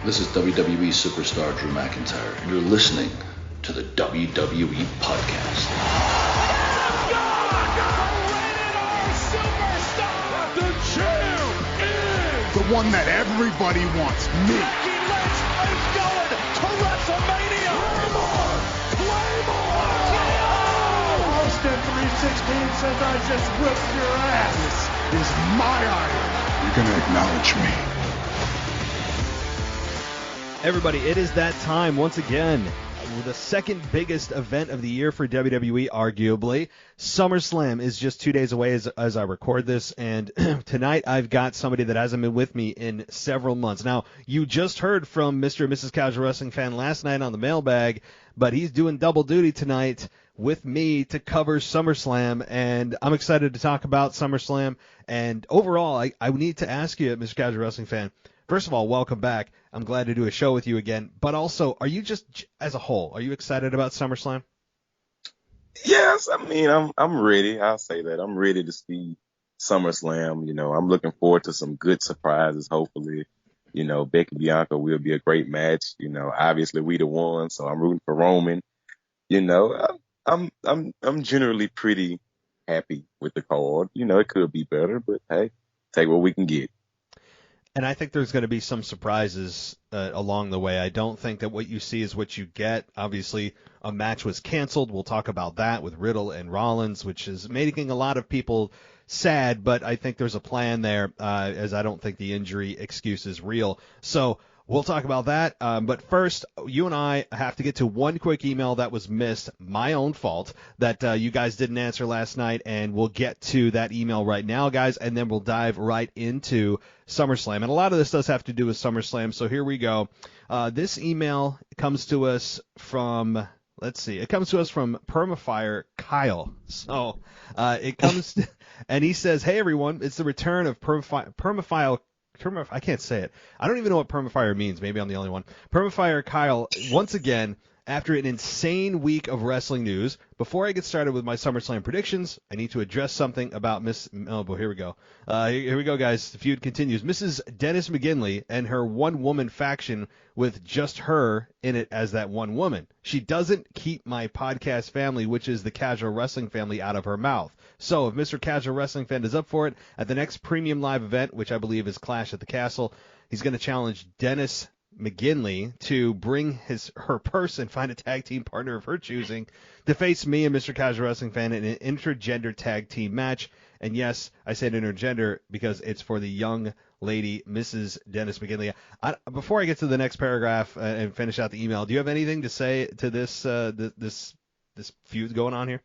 This is WWE superstar Drew McIntyre, and you're listening to the WWE Podcast. The champ is the one that everybody wants, me. Becky Lynch is going to WrestleMania. Claymore! Austin 316 says I just whipped your ass. This is my idol. You're going to acknowledge me. Everybody, it is that time once again. The second biggest event of the year for WWE, arguably. SummerSlam is just 2 days away as I record this, and tonight I've got somebody that hasn't been with me in several months. Now, you just heard from Mr. and Mrs. Casual Wrestling Fan last night on the mailbag, but he's doing double duty tonight with me to cover SummerSlam, and I'm excited to talk about SummerSlam. And overall, I need to ask you, Mr. Casual Wrestling Fan, first of all, welcome back. I'm glad to do a show with you again. But also, are you just, as a whole, are you excited about SummerSlam? Yes, I mean, I'm ready. I'll say that. I'm ready to see SummerSlam. You know, I'm looking forward to some good surprises, hopefully. You know, Becky Bianca will be a great match. You know, obviously we the one, so I'm rooting for Roman. You know, I'm generally pretty happy with the card. You know, it could be better, but hey, take what we can get. And I think there's going to be some surprises along the way. I don't think that what you see is what you get. Obviously, a match was canceled. We'll talk about that with Riddle and Rollins, which is making a lot of people sad, but I think there's a plan there, as I don't think the injury excuse is real. So we'll talk about that. But first, you and I have to get to one quick email that was missed, my own fault, that you guys didn't answer last night, and we'll get to that email right now, guys, and then we'll dive right into SummerSlam. And a lot of this does have to do with SummerSlam, so here we go. This email comes to us from, let's see, it comes to us from Permafire Kyle. So it comes, and he says, hey, everyone, it's the return of Permafire. I can't say it. I don't even know what Permafire means. Maybe I'm the only one. Permafire Kyle, once again, after an insane week of wrestling news. Before I get started with my SummerSlam predictions, I need to address something about Oh, boy, here we go. Here we go, guys. The feud continues. Mrs. Dennis McGinley and her one-woman faction with just her in it as that one woman. She doesn't keep my podcast family, which is the Casual Wrestling family, out of her mouth. So if Mr. Casual Wrestling Fan is up for it, at the next premium live event, which I believe is Clash at the Castle, he's going to challenge Dennis McGinley to bring her person, find a tag team partner of her choosing, to face me and Mr. Casual Wrestling Fan in an intergender tag team match. And yes, I said intergender because it's for the young lady, Mrs. Dennis McGinley. Before I get to the next paragraph and finish out the email, do you have anything to say to this this feud going on here?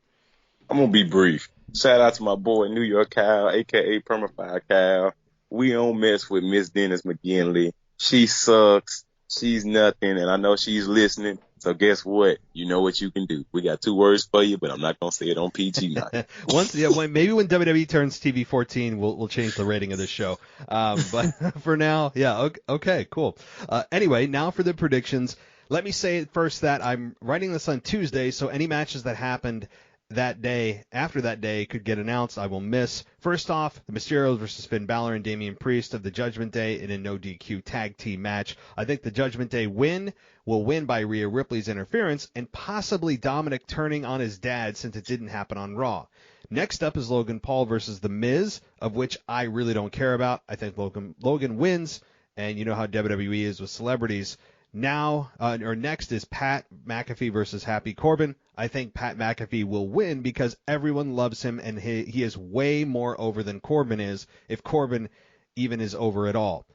I'm gonna be brief. Shout out to my boy New York Kyle, aka Permafire Kyle. We don't mess with Miss Dennis McGinley. She sucks. She's nothing, and I know she's listening. So guess what? You know what you can do. We got 2 words for you, but I'm not gonna say it on PG now. Maybe when WWE turns TV 14, we'll change the rating of this show. But for now, yeah, okay, cool. Anyway, now for the predictions. Let me say first that I'm writing this on Tuesday, so any matches that happened that day, after that day, could get announced. I will miss. First off, the Mysterios versus Finn Balor and Damian Priest of the Judgment Day in a no DQ tag team match. I think the Judgment Day will win by Rhea Ripley's interference and possibly Dominic turning on his dad, since it didn't happen on Raw. Next up is Logan Paul versus The Miz, of which I really don't care about. I think Logan wins, and you know how WWE is with celebrities. Next is Pat McAfee versus Happy Corbin. I think Pat McAfee will win because everyone loves him, and he is way more over than Corbin is, if Corbin even is over at all.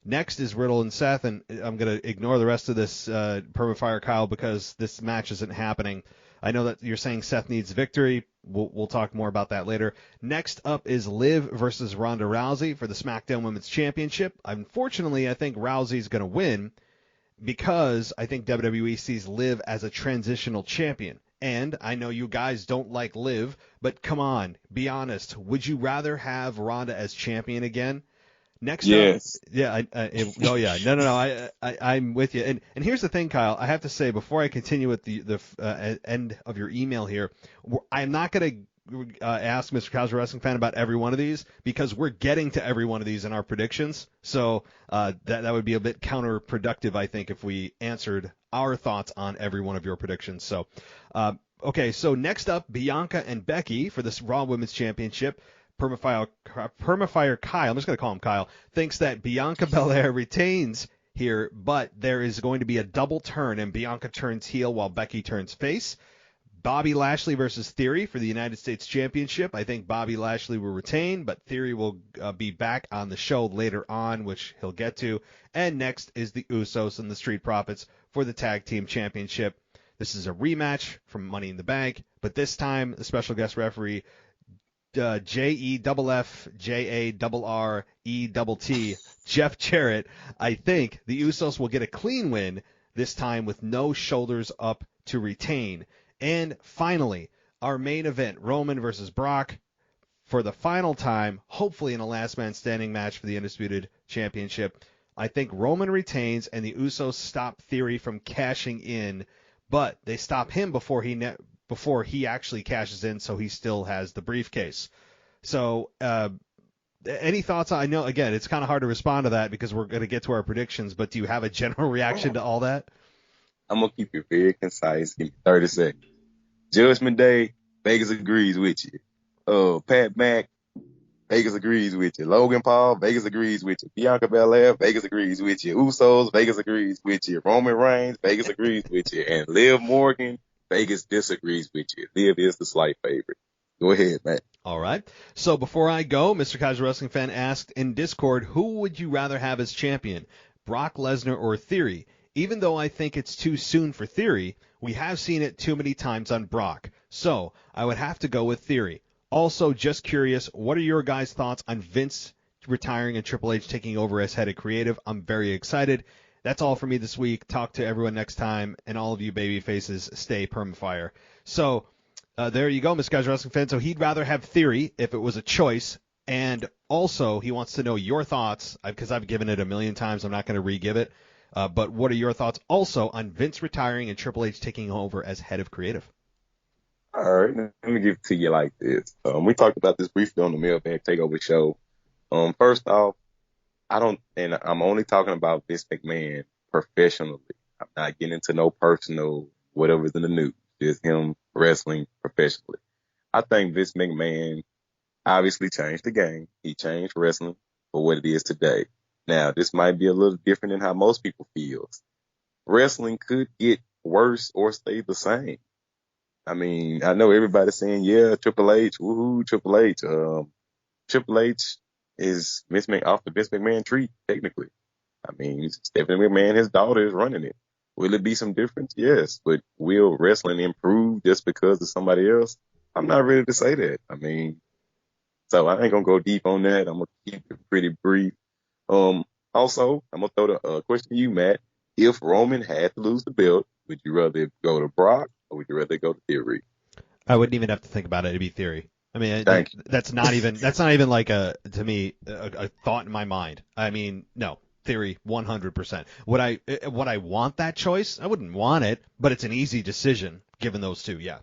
Next is Riddle and Seth, and I'm going to ignore the rest of this Permafire Kyle because this match isn't happening. I know that you're saying Seth needs victory. We'll talk more about that later. Next up is Liv versus Ronda Rousey for the SmackDown Women's Championship. Unfortunately, I think Rousey's going to win, because I think WWE sees Liv as a transitional champion. And I know you guys don't like Liv, but come on, be honest. Would you rather have Ronda as champion again? Next yes. up, yeah, no, I'm with you. And here's the thing, Kyle. I have to say, before I continue with the end of your email here, I'm not going to ask Mr. Casual Wrestling Fan about every one of these, because we're getting to every one of these in our predictions. So that would be a bit counterproductive, I think, if we answered our thoughts on every one of your predictions. So, okay, so next up, Bianca and Becky for this Raw Women's Championship. Permafire Kyle, I'm just going to call him Kyle, thinks that Bianca Belair retains here, but there is going to be a double turn, and Bianca turns heel while Becky turns face. Bobby Lashley versus Theory for the United States Championship. I think Bobby Lashley will retain, but Theory will be back on the show later on, which he'll get to. And next is the Usos and the Street Profits for the Tag Team Championship. This is a rematch from Money in the Bank, but this time the special guest referee, JEFFJARRETT, Jeff Jarrett. I think the Usos will get a clean win this time with no shoulders up to retain. And finally, our main event, Roman versus Brock, for the final time, hopefully in a last man standing match for the Undisputed Championship. I think Roman retains and the Usos stop Theory from cashing in, but they stop him before he actually cashes in, so he still has the briefcase. So, any thoughts? I know, again, it's kind of hard to respond to that because we're going to get to our predictions, but do you have a general reaction to all that? I'm going to keep it very concise. Give me 30 seconds. Judgment Day, Vegas agrees with you. Pat Mack, Vegas agrees with you. Logan Paul, Vegas agrees with you. Bianca Belair, Vegas agrees with you. Usos, Vegas agrees with you. Roman Reigns, Vegas agrees with you. And Liv Morgan, Vegas disagrees with you. Liv is the slight favorite. Go ahead, Matt. All right. So before I go, Mr. Casual Wrestling Fan asked in Discord, who would you rather have as champion, Brock Lesnar or Theory? Even though I think it's too soon for Theory, we have seen it too many times on Brock. So I would have to go with Theory. Also, just curious, what are your guys' thoughts on Vince retiring and Triple H taking over as head of creative? I'm very excited. That's all for me this week. Talk to everyone next time, and all of you baby faces, stay permafire. So there you go, Mr. Casual Wrestling Fan. So he'd rather have Theory if it was a choice, and also he wants to know your thoughts, because I've given it a million times. I'm not going to re-give it. But what are your thoughts also on Vince retiring and Triple H taking over as head of creative? All right, let me give it to you like this. We talked about this briefly on the Mailbag Takeover show. First off, I'm only talking about Vince McMahon professionally. I'm not getting into no personal whatever's in the news. Just him wrestling professionally. I think Vince McMahon obviously changed the game. He changed wrestling for what it is today. Now, this might be a little different than how most people feel. Wrestling could get worse or stay the same. I mean, I know everybody's saying, yeah, Triple H, woohoo, Triple H. Triple H is off the Vince McMahon tree, technically. I mean, Stephanie McMahon, his daughter, is running it. Will it be some difference? Yes. But will wrestling improve just because of somebody else? I'm not ready to say that. I mean, so I ain't going to go deep on that. I'm going to keep it pretty brief. Also, I'm going to throw the question to you, Matt. If Roman had to lose the belt, would you rather go to Brock or would you rather go to Theory? I wouldn't even have to think about it. It'd be Theory. I mean, that's not even like to me a thought in my mind. I mean, no, Theory 100%. Would I want that choice? I wouldn't want it, but it's an easy decision given those two. Yeah.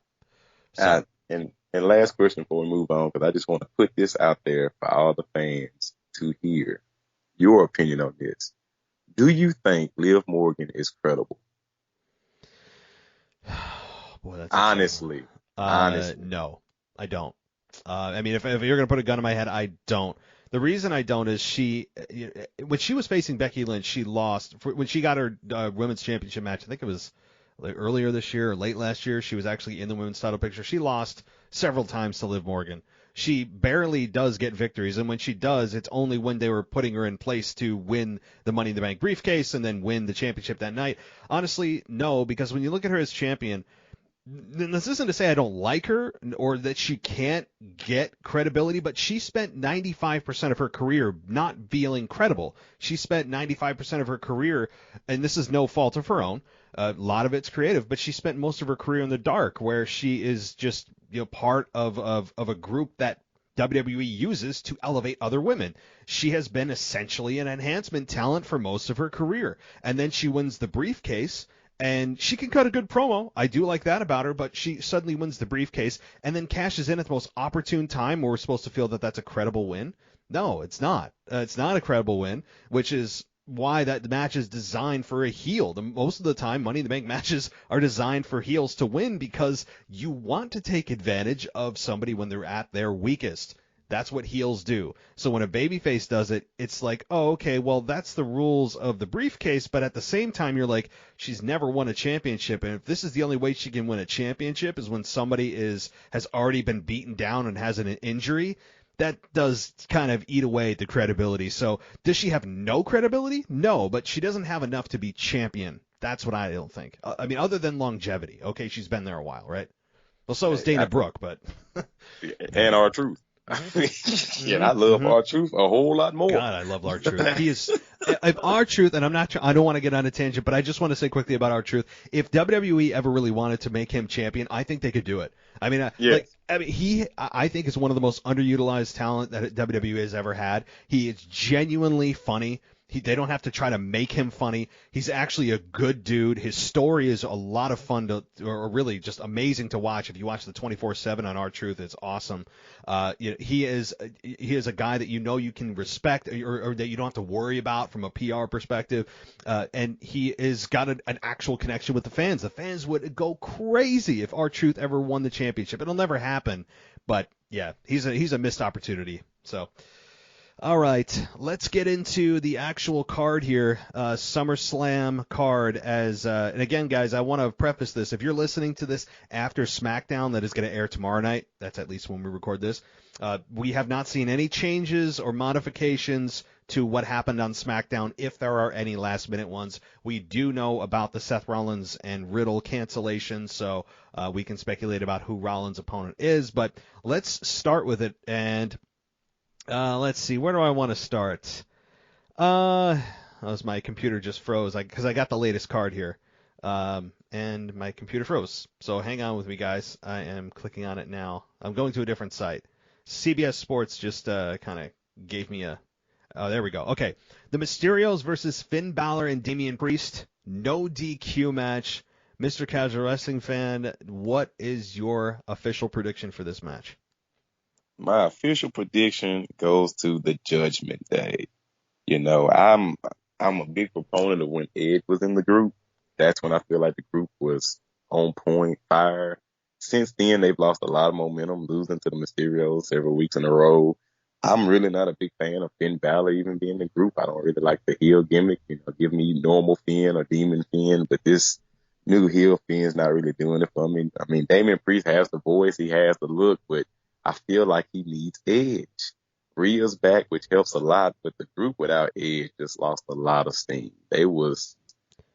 So. And last question before we move on, because I just want to put this out there for all the fans to hear your opinion on this. Do you think Liv Morgan is credible? Boy, that's honestly. No, I don't. I mean, if you're going to put a gun in my head, I don't. The reason I don't is when she was facing Becky Lynch, she lost. When she got her women's championship match, I think it was like earlier this year or late last year, she was actually in the women's title picture. She lost several times to Liv Morgan. She barely does get victories, and when she does, it's only when they were putting her in place to win the Money in the Bank briefcase and then win the championship that night. Honestly, no, because when you look at her as champion, this isn't to say I don't like her or that she can't get credibility, but she spent 95% of her career not feeling credible. She spent 95% of her career, and this is no fault of her own, a lot of it's creative, but she spent most of her career in the dark, where she is just part of a group that WWE uses to elevate other women. She has been essentially an enhancement talent for most of her career, and then she wins the briefcase. And she can cut a good promo. I do like that about her, but she suddenly wins the briefcase and then cashes in at the most opportune time where we're supposed to feel that that's a credible win. No, it's not. It's not a credible win, which is why that match is designed for a heel. Most of the time, Money in the Bank matches are designed for heels to win because you want to take advantage of somebody when they're at their weakest. That's what heels do. So when a babyface does it, it's like, oh, okay, well, that's the rules of the briefcase, but at the same time, you're like, she's never won a championship, and if this is the only way she can win a championship is when somebody has already been beaten down and has an injury, that does kind of eat away at the credibility. So does she have no credibility? No, but she doesn't have enough to be champion. That's what I don't think. I mean, other than longevity. Okay, she's been there a while, right? Well, so is Dana Brooke, but... and R-Truth. I love R-Truth a whole lot more. God, I love R-Truth. He is R-Truth, and I don't want to get on a tangent, but I just want to say quickly about R-Truth. If WWE ever really wanted to make him champion, I think they could do it. I mean, I think is one of the most underutilized talent that WWE has ever had. He is genuinely funny. They don't have to try to make him funny. He's actually a good dude. His story is a lot of fun or really just amazing to watch. If you watch the 24/7 on R-Truth, it's awesome. He is a guy that you can respect or that you don't have to worry about from a PR perspective. And he has got an actual connection with the fans. The fans would go crazy if R-Truth ever won the championship. It'll never happen. But yeah, he's a missed opportunity. So. All right, let's get into the actual card here, SummerSlam card. And again, guys, I want to preface this. If you're listening to this after SmackDown that is going to air tomorrow night, that's at least when we record this, we have not seen any changes or modifications to what happened on SmackDown, if there are any last-minute ones. We do know about the Seth Rollins and Riddle cancellation, so we can speculate about who Rollins' opponent is. But let's start with it, and... let's see, where do I want to start? My computer just froze because I got the latest card here, and my computer froze. So hang on with me, guys. I am clicking on it now. I'm going to a different site. CBS Sports just kind of gave me oh, there we go. Okay, the Mysterios versus Finn Balor and Damian Priest. No DQ match. Mr. Casual Wrestling Fan, what is your official prediction for this match? My official prediction goes to the Judgment Day. I'm a big proponent of when Edge was in the group. That's when I feel like the group was on point, fire. Since then, they've lost a lot of momentum, losing to the Mysterios several weeks in a row. I'm really not a big fan of Finn Balor even being in the group. I don't really like the heel gimmick. Give me normal Finn or Demon Finn, but this new heel Finn's not really doing it for me. I mean, Damian Priest has the voice, he has the look, but I feel like he needs Edge. Rhea's back, which helps a lot, but the group without Edge just lost a lot of steam. They was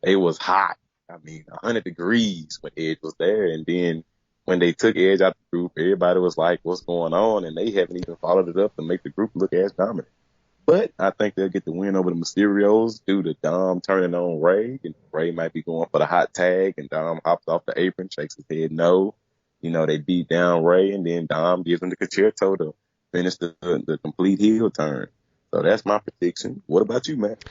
hot. I mean, 100 degrees when Edge was there, and then when they took Edge out the group, everybody was like, what's going on? And they haven't even followed it up to make the group look as dominant. But I think they'll get the win over the Mysterios due to Dom turning on Ray, and Ray might be going for the hot tag, and Dom hops off the apron, shakes his head no. They beat down Ray, and then Dom gives him the concerto to finish the complete heel turn. So that's my prediction. What about you, Matt?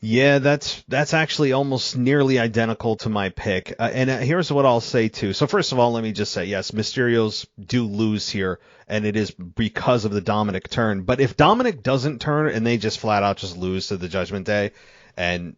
Yeah, that's actually almost nearly identical to my pick. And here's what I'll say, too. So first of all, let me just say, yes, Mysterios do lose here, and it is because of the Dominic turn. But if Dominic doesn't turn and they just flat out just lose to the Judgment Day, and,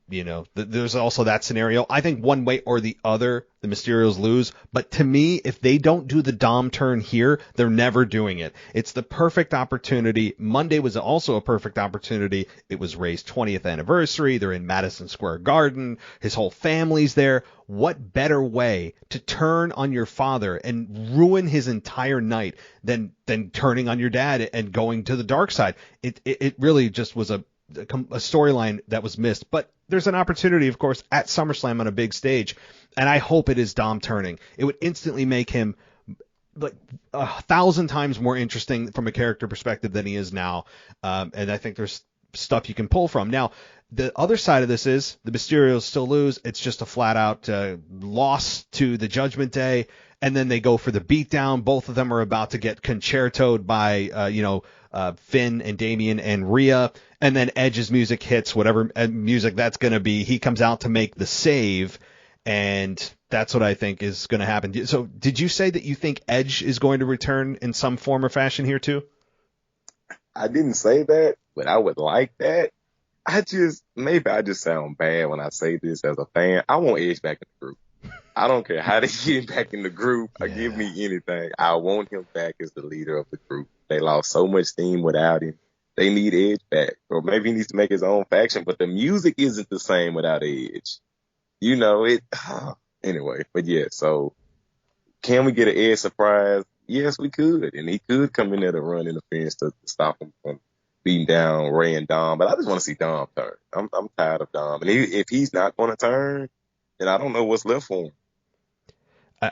there's also that scenario. I think one way or the other, the Mysterios lose. But to me, if they don't do the Dom turn here, they're never doing it. It's the perfect opportunity. Monday was also a perfect opportunity. It was Ray's 20th anniversary. They're in Madison Square Garden. His whole family's there. What better way to turn on your father and ruin his entire night than turning on your dad and going to the dark side? It really just was a storyline that was missed, but there's an opportunity, of course, at SummerSlam on a big stage, and I hope it is Dom turning. It would instantly make him like 1,000 times more interesting from a character perspective than he is now, and I think there's stuff you can pull from. Now, the other side of this is the Mysterios still lose. It's just a flat-out loss to the Judgment Day, and then they go for the beatdown. Both of them are about to get concertoed by, Finn and Damian and Rhea, and then Edge's music hits, whatever music that's going to be. He comes out to make the save, And that's what I think is going to happen. So did you say that you think Edge is going to return in some form or fashion here too? I didn't say that, but I would like that. Maybe I just sound bad when I say this as a fan. I want Edge back in the group. I don't care how they get him back in the group or give me anything. I want him back as the leader of the group. They lost so much steam without him. They need Edge back. Or maybe he needs to make his own faction, but the music isn't the same without Edge. Anyway, but yeah, so can we get an Edge surprise? Yes, we could. And he could come in there to run interference to stop him from beating down Ray and Dom. But I just want to see Dom turn. I'm tired of Dom. And if he's not going to turn, then I don't know what's left for him.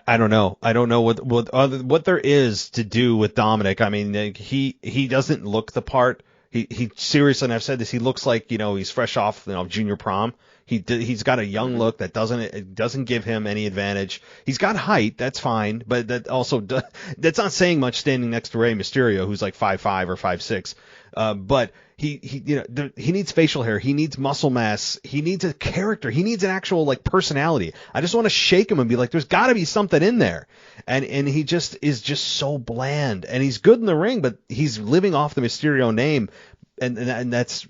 I don't know. I don't know what there is to do with Dominic. I mean, he doesn't look the part. He seriously, and I've said this, he looks like, he's fresh off, junior prom. He's got a young look that doesn't give him any advantage. He's got height, that's fine, but that's not saying much standing next to Rey Mysterio, who's like 5'5" or 5'6". But he needs facial hair, he needs muscle mass, he needs a character, he needs an actual personality. I just want to shake him and be like, there's got to be something in there. And he is just so bland, and he's good in the ring, but he's living off the Mysterio name. And that's,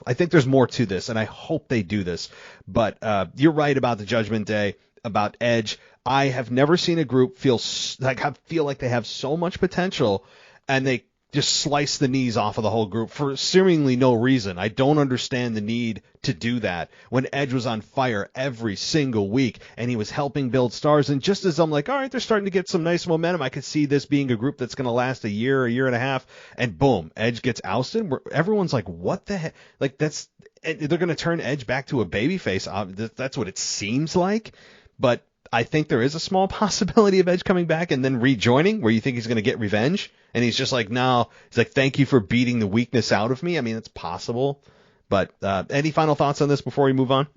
I think there's more to this, and I hope they do this. But you're right about the Judgment Day, about Edge. I have never seen a group feel like they have so much potential, and they just slice the knees off of the whole group for seemingly no reason. I don't understand the need to do that when Edge was on fire every single week and he was helping build stars. And just as I'm like, all right, they're starting to get some nice momentum, I could see this being a group that's going to last a year and a half, and boom, Edge gets ousted. Everyone's like, what the heck? They're going to turn Edge back to a babyface. That's what it seems like. But I think there is a small possibility of Edge coming back and then rejoining, where you think he's going to get revenge. And he's just like, no. He's like, thank you for beating the weakness out of me. I mean, it's possible. But any final thoughts on this before we move on?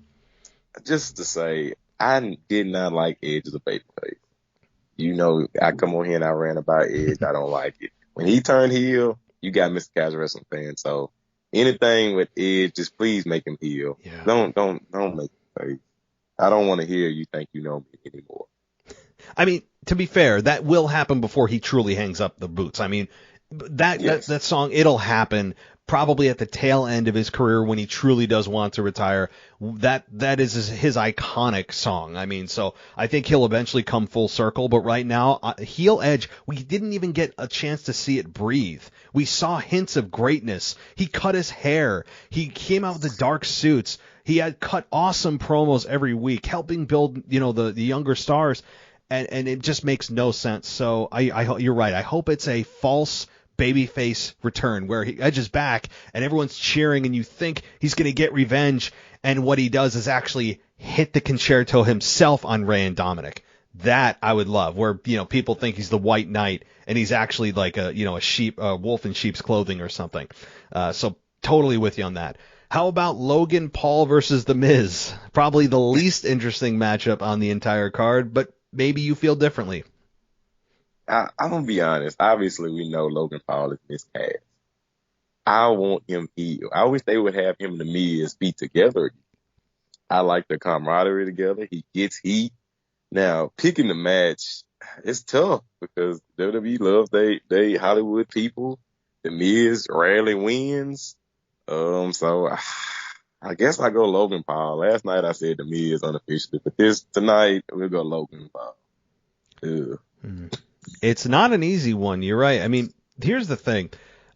Just to say, I did not like Edge as a babyface. I come on here and I ran about Edge. I don't like it. When he turned heel, you got Mr. Casual Wrestling fan. So anything with Edge, just please make him heel. Yeah. Don't make him face. I don't want to hear you think you know me anymore. I mean, to be fair, that will happen before he truly hangs up the boots. I mean, that song, it'll happen probably at the tail end of his career when he truly does want to retire. That is his iconic song. I mean, so I think he'll eventually come full circle. But right now, heel Edge, we didn't even get a chance to see it breathe. We saw hints of greatness. He cut his hair. He came out with the dark suits. He had cut awesome promos every week, helping build, the younger stars, and it just makes no sense. So you're right. I hope it's a false babyface return where Edge is back and everyone's cheering, and you think he's going to get revenge, and what he does is actually hit the concerto himself on Rey and Dominic. That I would love, where people think he's the White Knight and he's actually like a wolf in sheep's clothing or something. So totally with you on that. How about Logan Paul versus The Miz? Probably the least interesting matchup on the entire card, but maybe you feel differently. I'm going to be honest. Obviously, we know Logan Paul is miscast. I want him heel. I wish they would have him and The Miz be together. I like the camaraderie together. He gets heat. Now, picking the match, it's tough because WWE loves they Hollywood people. The Miz rarely wins. So I guess I go Logan Paul. Last night I said The Miz unofficially, but tonight we'll go Logan Paul. It's not an easy one. You're right. I mean, here's the thing.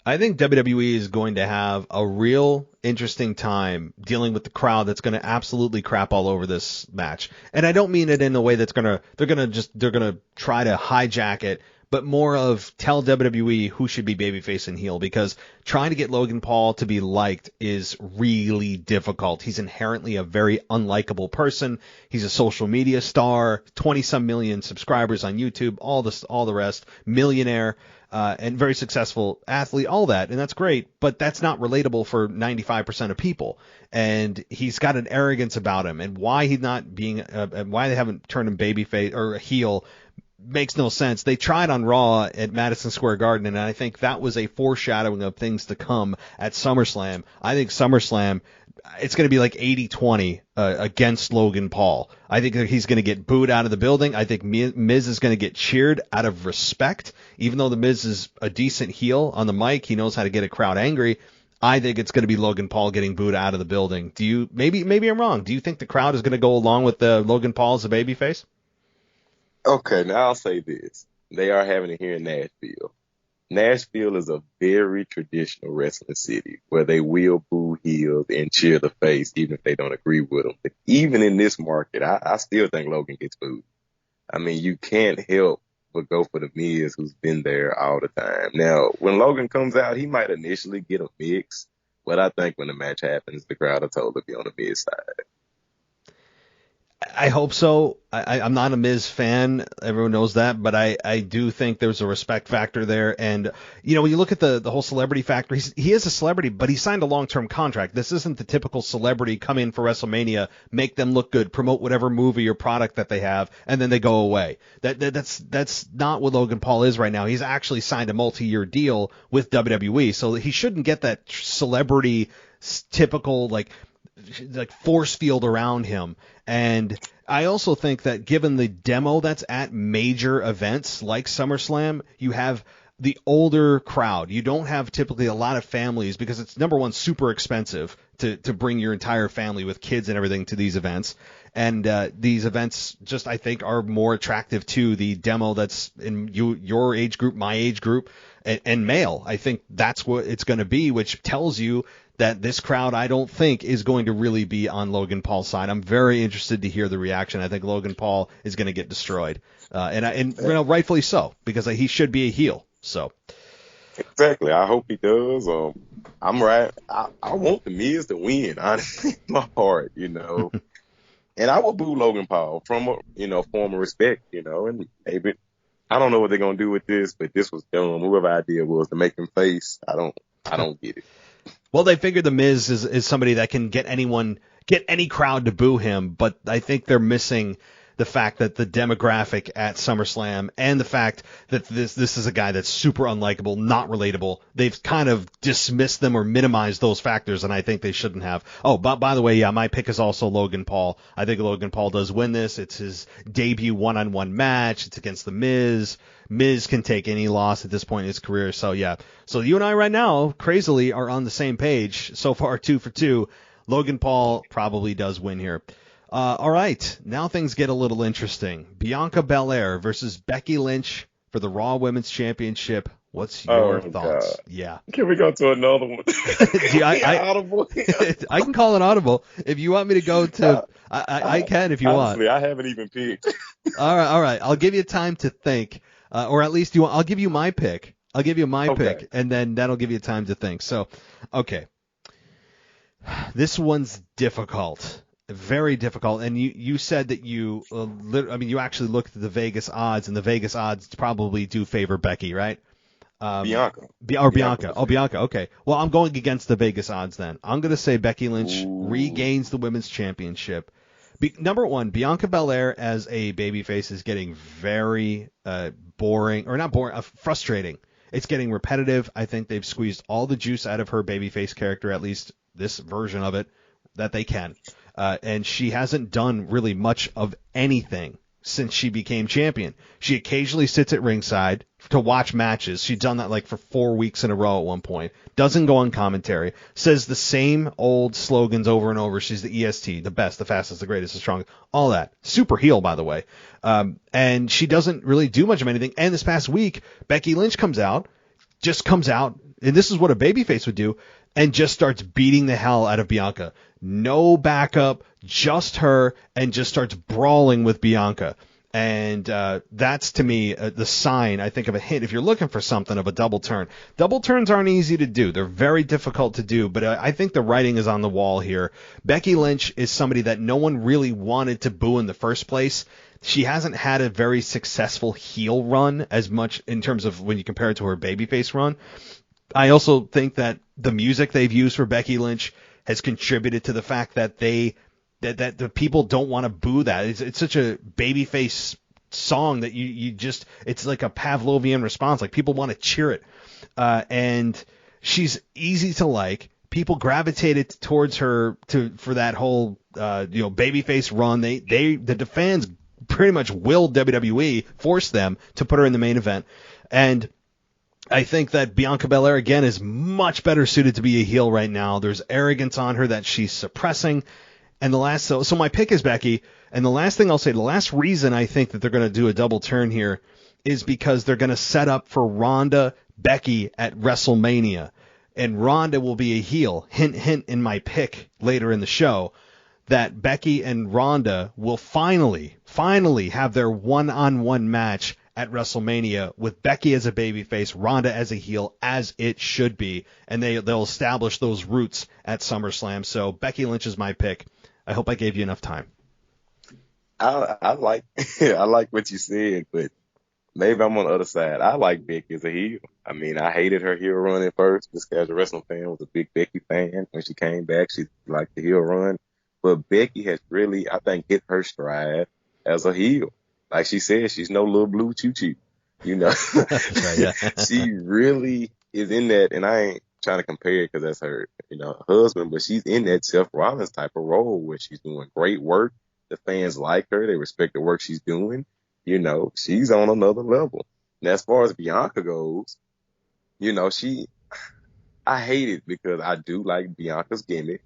I think WWE is going to have a real interesting time dealing with the crowd that's going to absolutely crap all over this match. And I don't mean it in a way that's they're going to try to hijack it, but more of tell WWE who should be babyface and heel, because trying to get Logan Paul to be liked is really difficult. He's inherently a very unlikable person. He's a social media star, 20-some million subscribers on YouTube, all the rest, millionaire, and very successful athlete, all that, and that's great, but that's not relatable for 95% of people. And he's got an arrogance about him, and why he's not being, why they haven't turned him babyface or heel makes no sense. They tried on Raw at Madison Square Garden, and I think that was a foreshadowing of things to come at SummerSlam. I think SummerSlam, it's going to be like 80-20 against Logan Paul. I think that he's going to get booed out of the building. I think Miz is going to get cheered out of respect. Even though the Miz is a decent heel on the mic, he knows how to get a crowd angry. I think it's going to be Logan Paul getting booed out of the building. Do you? Maybe I'm wrong. Do you think the crowd is going to go along with Logan Paul as a babyface? Okay, now I'll say this. They are having it here in Nashville. Nashville is a very traditional wrestling city where they will boo heels and cheer the face even if they don't agree with them. But even in this market, I still think Logan gets booed. I mean, you can't help but go for the Miz, who's been there all the time. Now, when Logan comes out, he might initially get a mix, but I think when the match happens, the crowd will totally be on the Miz side. I hope so. I'm not a Miz fan. Everyone knows that, but I do think there's a respect factor there. And, you know, when you look at the whole celebrity factor, he is a celebrity, but he signed a long-term contract. This isn't the typical celebrity come in for WrestleMania, make them look good, promote whatever movie or product that they have, and then they go away. That's not what Logan Paul is right now. He's actually signed a multi-year deal with WWE, so he shouldn't get that celebrity typical, like force field around him. And I also think that given the demo that's at major events like SummerSlam, you have the older crowd. You don't have typically a lot of families because it's, number one, super expensive to bring your entire family with kids and everything to these events. And these events just, I think, are more attractive to the demo that's in your age group, my age group, and male. I think that's what it's going to be, which tells you that this crowd, I don't think, is going to really be on Logan Paul's side. I'm very interested to hear the reaction. I think Logan Paul is going to get destroyed, and you know, rightfully so, because he should be a heel. So exactly, I hope he does. I'm right. I want the Miz to win, honestly, in my heart, you know. And I will boo Logan Paul from a form of respect, you know. And maybe I don't know what they're gonna do with this, but this was dumb. Whoever idea was to make him face, I don't get it. Well, they figured the Miz is somebody that can get any crowd to boo him, but I think they're missing the fact that the demographic at SummerSlam and the fact that this is a guy that's super unlikable, not relatable. They've kind of dismissed them or minimized those factors, and I think they shouldn't have. Oh, but by the way, yeah, my pick is also Logan Paul. I think Logan Paul does win this. It's his debut one-on-one match. It's against the Miz. Miz can take any loss at this point in his career. So, yeah. So you and I right now, crazily, are on the same page. So far, 2 for 2. Logan Paul probably does win here. All right, now things get a little interesting. Bianca Belair versus Becky Lynch for the Raw Women's Championship. What's your thoughts? God. Yeah. Can we go to another one? Audible. I can call it audible if you want me to go to. I can if you honestly, want. I haven't even picked. All right. I'll give you time to think, or at least I'll give you my pick. I'll give you my pick, and then that'll give you time to think. So, okay. This one's difficult. Very difficult, and you said that you actually looked at the Vegas odds, and the Vegas odds probably do favor Becky, right? Bianca. Bianca. Oh, Bianca. Okay. Well, I'm going against the Vegas odds then. I'm going to say Becky Lynch regains the Women's Championship. Number one, Bianca Belair as a babyface is getting very boring, or not boring, frustrating. It's getting repetitive. I think they've squeezed all the juice out of her babyface character, at least this version of it, that they can. And she hasn't done really much of anything since she became champion. She occasionally sits at ringside to watch matches. She's done that like for 4 weeks in a row at one point. Doesn't go on commentary. Says the same old slogans over and over. She's the EST, the best, the fastest, the greatest, the strongest, all that. Super heel, by the way. And she doesn't really do much of anything. And this past week, Becky Lynch comes out, and this is what a babyface would do, and just starts beating the hell out of Bianca. No backup, just her, and just starts brawling with Bianca. And that's, to me, the sign, I think, of a hint. If you're looking for something of a double turn, double turns aren't easy to do. They're very difficult to do, but I think the writing is on the wall here. Becky Lynch is somebody that no one really wanted to boo in the first place. She hasn't had a very successful heel run as much in terms of when you compare it to her babyface run. I also think that the music they've used for Becky Lynch has contributed to the fact that that the people don't want to boo that. It's such a babyface song that you just, it's like a Pavlovian response. Like, people want to cheer it. And she's easy to like. people gravitated towards her for that whole babyface run. The fans pretty much willed WWE, forced them to put her in the main event, and I think that Bianca Belair again is much better suited to be a heel right now. There's arrogance on her that she's suppressing. And so my pick is Becky. And the last thing I'll say, the last reason I think that they're going to do a double turn here is because they're going to set up for Ronda Becky at WrestleMania. And Ronda will be a heel. Hint, hint in my pick later in the show that Becky and Ronda will finally have their one-on-one match at WrestleMania with Becky as a babyface, Ronda as a heel, as it should be. And they'll establish those roots at SummerSlam. So Becky Lynch is my pick. I hope I gave you enough time. I like I like what you said, but maybe I'm on the other side. I like Becky as a heel. I mean, I hated her heel run at first. Just as a wrestling fan, was a big Becky fan. When she came back, she liked the heel run. But Becky has really, I think, hit her stride as a heel. Like she said, she's no little blue choo-choo. That's right, yeah. She really is in that, and I ain't trying to compare it because that's her, husband, but she's in that Seth Rollins type of role where she's doing great work. The fans like her. They respect the work she's doing. She's on another level. And as far as Bianca goes, I hate it because I do like Bianca's gimmick.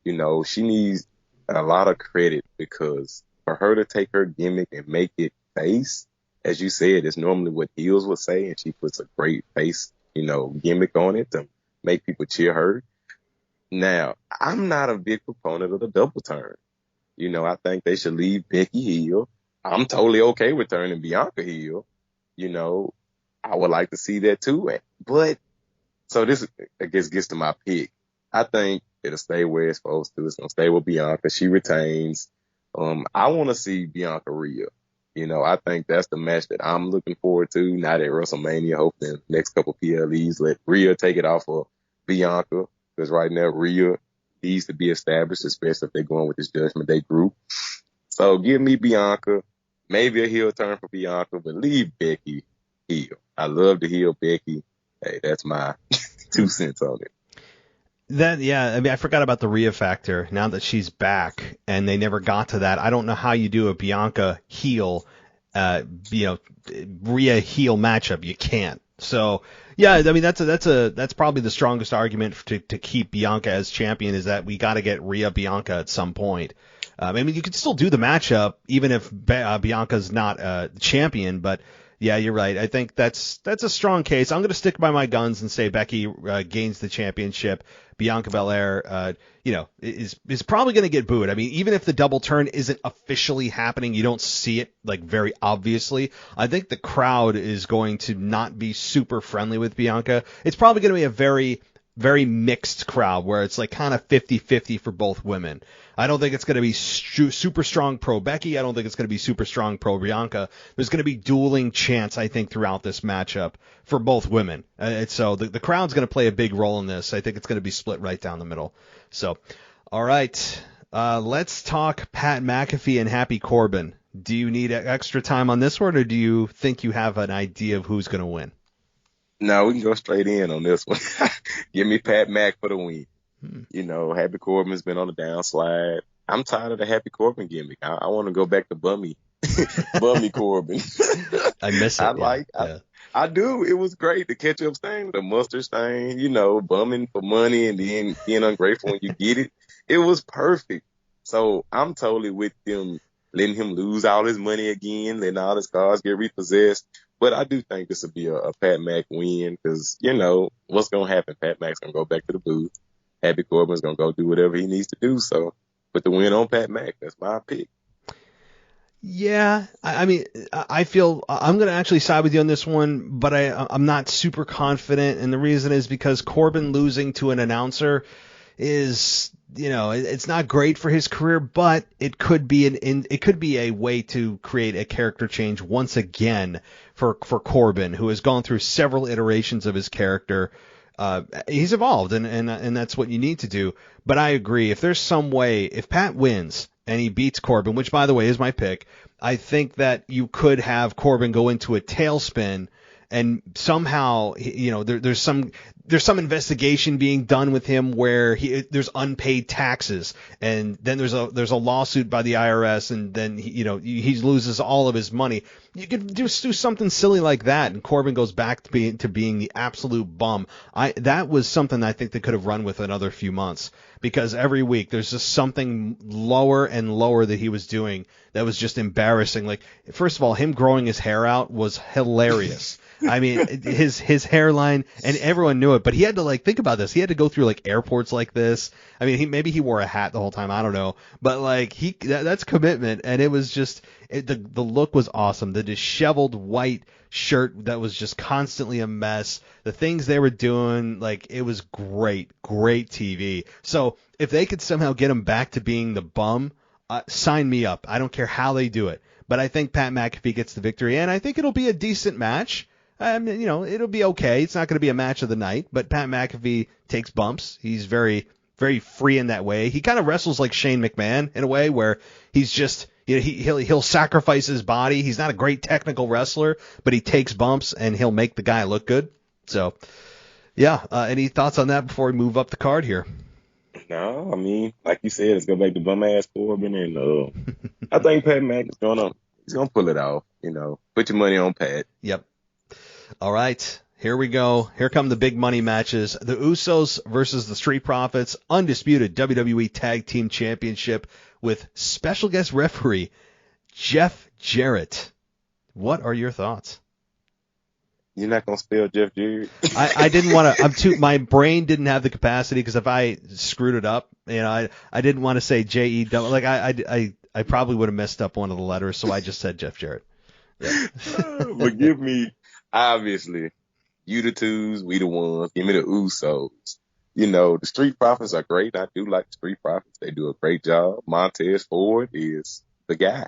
She needs a lot of credit because for her to take her gimmick and make it face, as you said, it's normally what heels would say, and she puts a great face, gimmick on it to make people cheer her. Now, I'm not a big proponent of the double turn. I think they should leave Becky heel. I'm totally okay with turning Bianca heel. I would like to see that too. But, so this, I guess, gets to my pick. I think it'll stay where it's supposed to. It's going to stay with Bianca. She retains. I want to see Bianca Rhea. I think that's the match that I'm looking forward to. Not at WrestleMania. Hoping the next couple PLEs let Rhea take it off of Bianca. Because right now, Rhea needs to be established, especially if they're going with this Judgment Day group. So give me Bianca. Maybe a heel turn for Bianca, but leave Becky heel. I love to heel Becky. Hey, that's my 2 cents on it. I forgot about the Rhea factor now that she's back, and they never got to that. I don't know how you do a Bianca heel, Rhea heel matchup. You can't. So, yeah, I mean, that's probably the strongest argument to keep Bianca as champion is that we got to get Rhea Bianca at some point. I mean, you could still do the matchup even if Bianca's not champion, but yeah, you're right. I think that's a strong case. I'm going to stick by my guns and say Becky gains the championship. Bianca Belair, is probably going to get booed. I mean, even if the double turn isn't officially happening, you don't see it like very obviously. I think the crowd is going to not be super friendly with Bianca. It's probably going to be a very, very mixed crowd where it's like kind of 50-50 for both women. I don't think it's going to be super strong pro Becky. I don't think it's going to be super strong pro Bianca. There's going to be dueling chants, I think, throughout this matchup for both women. So the crowd's going to play a big role in this. I think it's going to be split right down the middle. So, all right, let's talk Pat McAfee and Happy Corbin. Do you need extra time on this one, or do you think you have an idea of who's going to win? No, we can go straight in on this one. Give me Pat Mac for the win. Happy Corbin's been on the downslide. I'm tired of the Happy Corbin gimmick. I want to go back to Bummy Corbin. I miss it. I do. It was great. The ketchup stain, the mustard stain, bumming for money and then being ungrateful when you get it. It was perfect. So I'm totally with them letting him lose all his money again, letting all his cars get repossessed. But I do think this will be a Pat Mac win because, what's going to happen? Pat Mac's going to go back to the booth. Happy Corbin's going to go do whatever he needs to do. So put the win on Pat Mac. That's my pick. Yeah, I mean, I feel I'm going to actually side with you on this one, but I'm not super confident. And the reason is because Corbin losing to an announcer is, it's not great for his career, but it could be a way to create a character change once again for Corbin, who has gone through several iterations of his character. He's evolved, and that's what you need to do. But I agree. If there's some way, if Pat wins and he beats Corbin, which by the way is my pick, I think that you could have Corbin go into a tailspin and somehow, there's some there's some investigation being done with him where there's unpaid taxes, and then there's a lawsuit by the IRS, and then he loses all of his money. You could just do something silly like that, and Corbin goes back to being the absolute bum. That was something I think they could have run with another few months, because every week there's just something lower and lower that he was doing that was just embarrassing. Like, first of all, him growing his hair out was hilarious. I mean, his hairline, and everyone knew it, but he had to, like, think about this. He had to go through, like, airports like this. I mean, maybe he wore a hat the whole time. I don't know. But, like, that's commitment. And it was just, the look was awesome. The disheveled white shirt that was just constantly a mess. The things they were doing, like, it was great TV. So if they could somehow get him back to being the bum, sign me up. I don't care how they do it. But I think Pat McAfee gets the victory, and I think it'll be a decent match. It'll be okay. It's not going to be a match of the night, but Pat McAfee takes bumps. He's very, very free in that way. He kind of wrestles like Shane McMahon in a way where he's just, he'll sacrifice his body. He's not a great technical wrestler, but he takes bumps and he'll make the guy look good. So, yeah. Any thoughts on that before we move up the card here? No, I mean, like you said, let's go back to bum ass Corbin, and I think Pat Mac is gonna pull it off. Put your money on Pat. Yep. All right, here we go. Here come the big money matches. The Usos versus the Street Profits, undisputed WWE Tag Team Championship with special guest referee Jeff Jarrett. What are your thoughts? You're not going to spell Jeff Jarrett? I didn't want to. My brain didn't have the capacity, because if I screwed it up, I didn't want to say J-E-W. Like, I probably would have messed up one of the letters, so I just said Jeff Jarrett. Yeah. Forgive me. Obviously, you the twos, we the ones. Give me the Usos. The Street Profits are great. I do like the Street Profits. They do a great job. Montez Ford is the guy.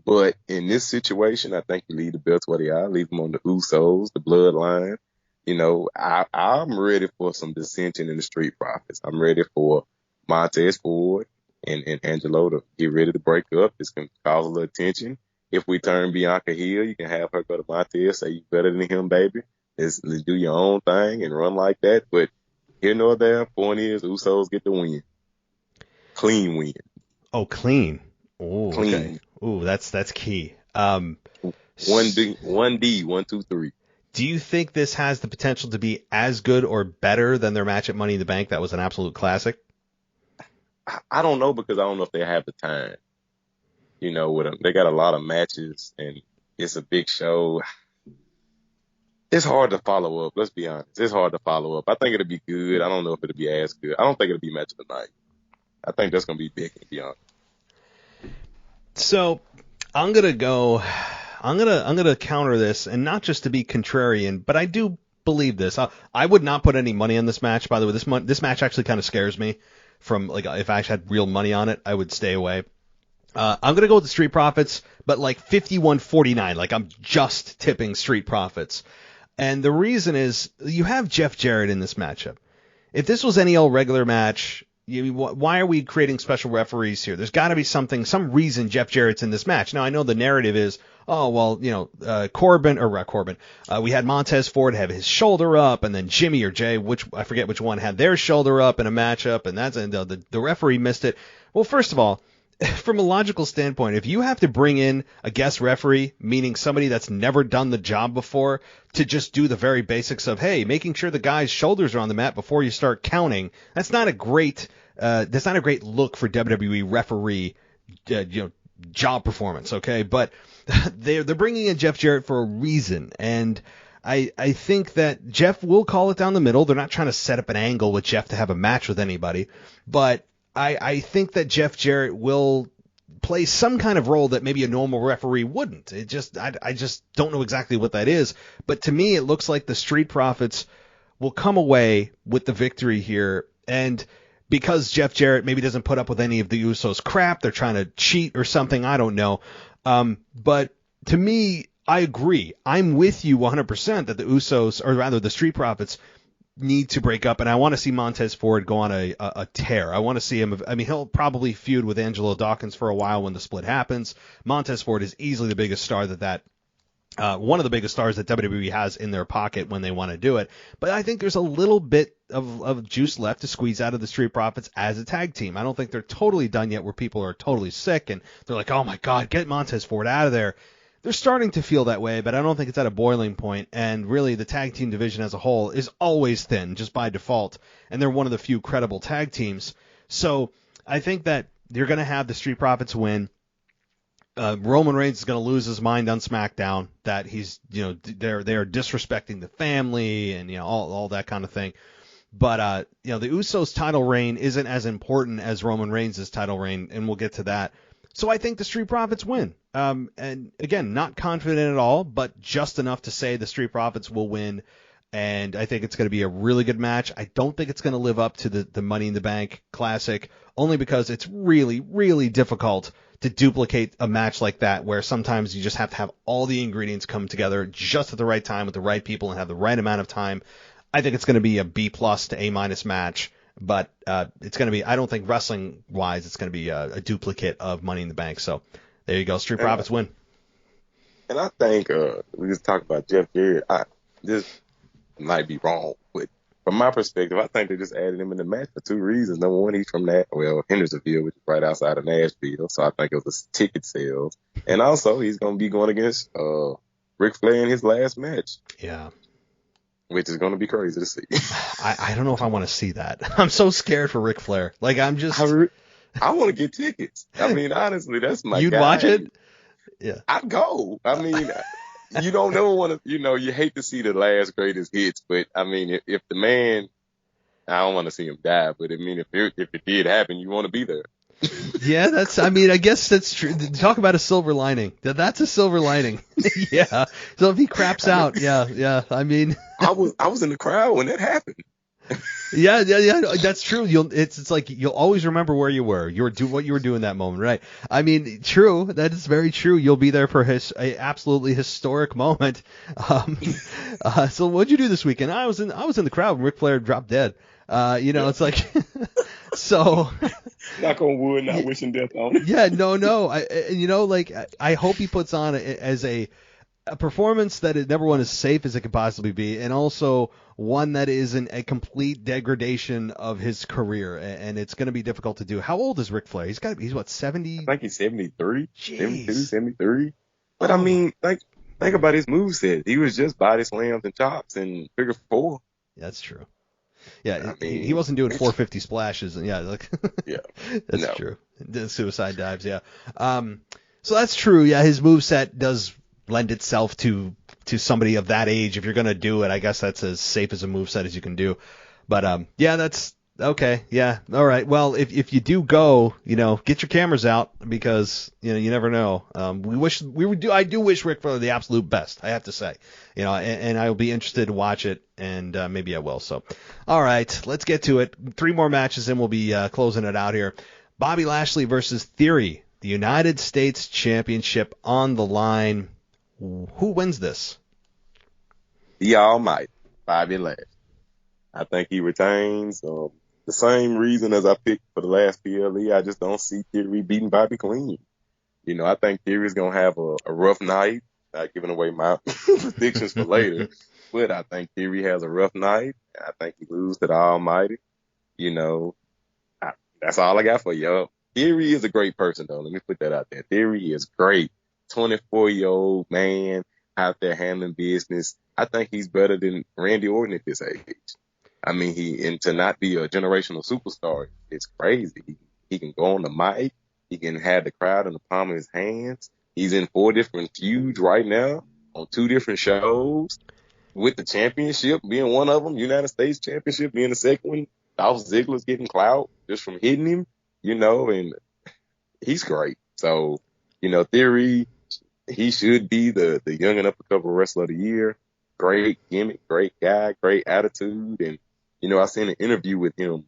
But in this situation, I think you leave the belts where they are. Leave them on the Usos, the bloodline. I'm ready for some dissension in the Street Profits. I'm ready for Montez Ford and Angelo to get ready to break up. This can cause a little tension. If we turn Bianca heel, you can have her go to Montez, say you better than him, baby. Let's do your own thing and run like that. But here nor there, point is, Usos get the win. Clean win. Oh, clean. Oh, clean. Okay. Ooh, that's key. 1D, 1, 2, 3. Do you think this has the potential to be as good or better than their match at Money in the Bank? That was an absolute classic. I don't know, because I don't know if they have the time. With them, they got a lot of matches, and it's a big show. It's hard to follow up. Let's be honest. It's hard to follow up. I think it'll be good. I don't know if it'll be as good. I don't think it'll be match of the night. I think that's going to be big, to be honest. So I'm going to counter this, and not just to be contrarian, but I do believe this. I would not put any money on this match, by the way. This match actually kind of scares me. From, like, if I actually had real money on it, I would stay away. I'm going to go with the Street Profits, but like 51-49. Like, I'm just tipping Street Profits. And the reason is, you have Jeff Jarrett in this matchup. If this was any old regular match, why are we creating special referees here? There's got to be some reason Jeff Jarrett's in this match. Now, I know the narrative is, Corbin, we had Montez Ford have his shoulder up, and then Jimmy or Jay, I forget which one, had their shoulder up in a matchup, and the referee missed it. Well, first of all, from a logical standpoint, if you have to bring in a guest referee, meaning somebody that's never done the job before, to just do the very basics of, hey, making sure the guy's shoulders are on the mat before you start counting, that's not a great look for WWE referee, job performance. Okay, but they're bringing in Jeff Jarrett for a reason, and I think that Jeff will call it down the middle. They're not trying to set up an angle with Jeff to have a match with anybody, but I think that Jeff Jarrett will play some kind of role that maybe a normal referee wouldn't. I just don't know exactly what that is. But to me, it looks like the Street Profits will come away with the victory here. And because Jeff Jarrett maybe doesn't put up with any of the Usos' crap, they're trying to cheat or something, I don't know. But to me, I agree. I'm with you 100% that the Usos, or rather the Street Profits, need to break up, and I want to see Montez Ford go on a tear. I want to see him. I mean, he'll probably feud with Angelo Dawkins for a while when the split happens. Montez Ford is easily the biggest star that one of the biggest stars that WWE has in their pocket when they want to do it. But I think there's a little bit of juice left to squeeze out of the Street Profits as a tag team. I don't think they're totally done yet where people are totally sick and they're like, oh my God, get Montez Ford out of there. They're starting to feel that way, but I don't think it's at a boiling point. And really, the tag team division as a whole is always thin just by default. And they're one of the few credible tag teams. So I think that you're going to have the Street Profits win. Roman Reigns is going to lose his mind on SmackDown that he's, they're disrespecting the family and, all that kind of thing. But, the Usos title reign isn't as important as Roman Reigns' title reign, and we'll get to that. So I think the Street Profits win. And again, not confident at all, but just enough to say the Street Profits will win. And I think it's going to be a really good match. I don't think it's going to live up to the Money in the Bank Classic, only because it's really, really difficult to duplicate a match like that, where sometimes you just have to have all the ingredients come together just at the right time with the right people and have the right amount of time. I think it's going to be a B+ to A- match, but it's going to be, I don't think wrestling wise, it's going to be a duplicate of Money in the Bank. So there you go. Street Profits win. And I think we just talked about Jeff Jarrett. This might be wrong, but from my perspective, I think they just added him in the match for two reasons. Number one, he's from Hendersonville, which is right outside of Nashville. So I think it was a ticket sales. And also, he's going to be going against Ric Flair in his last match. Yeah. Which is going to be crazy to see. I don't know if I want to see that. I'm so scared for Ric Flair. Like, I'm just... I want to get tickets. I mean, honestly, that's my You'd guy. watch it? Yeah. I'd go. I mean... You don't never want to, you hate to see the last greatest hits, but I mean, if the man, I don't want to see him die, but I mean, if it did happen, you want to be there. Yeah, I guess that's true. Talk about a silver lining. That's a silver lining. Yeah. So if he craps out, yeah. I mean, I was in the crowd when that happened. Yeah. That's true. It's like you'll always remember where you were. What you were doing that moment, right? I mean, true. That is very true. You'll be there for a absolutely historic moment. So what'd you do this weekend? I was in the crowd when Ric Flair dropped dead. It's like so. Knock on wood, not wishing death on him. Yeah, no. I hope he puts on as a performance that is, number one, as safe as it could possibly be, and also one that isn't a complete degradation of his career, and it's going to be difficult to do. How old is Ric Flair? He's what, 70? I think he's 73, Jeez. 72, 73. But I mean, think about his moveset. He was just body slams and chops and figure four. That's true. Yeah, I mean, he wasn't doing 450 splashes, and yeah, that's true. The suicide dives, yeah. So that's true. Yeah, his moveset does lend itself to somebody of that age. If you're going to do it, I guess that's as safe as a moveset as you can do. But that's okay. Yeah. All right. Well, if you do go, get your cameras out, because you never know. I do wish Ric Flair the absolute best, I have to say. And I'll be interested to watch it, and maybe I will. So, all right, let's get to it. 3 more matches, and we'll be closing it out here. Bobby Lashley versus Theory, the United States Championship on the line. Who wins this? The Almighty, Bobby Lashley. I think he retains. The same reason as I picked for the last PLE, I just don't see Theory beating Bobby clean. I think Theory's going to have a rough night, not giving away my predictions for later, but I think Theory has a rough night. I think he loses to the Almighty. That's all I got for you. Theory is a great person, though. Let me put that out there. Theory is great. 24-year-old man out there handling business. I think he's better than Randy Orton at this age. I mean, and to not be a generational superstar, it's crazy. He can go on the mic. He can have the crowd in the palm of his hands. He's in 4 different feuds right now on 2 different shows, with the championship being one of them, United States Championship being the second one. Dolph Ziggler's getting clout just from hitting him, and he's great. So, Theory, he should be the young and up-and-coming wrestler of the year. Great gimmick, great guy, great attitude. And, I seen an interview with him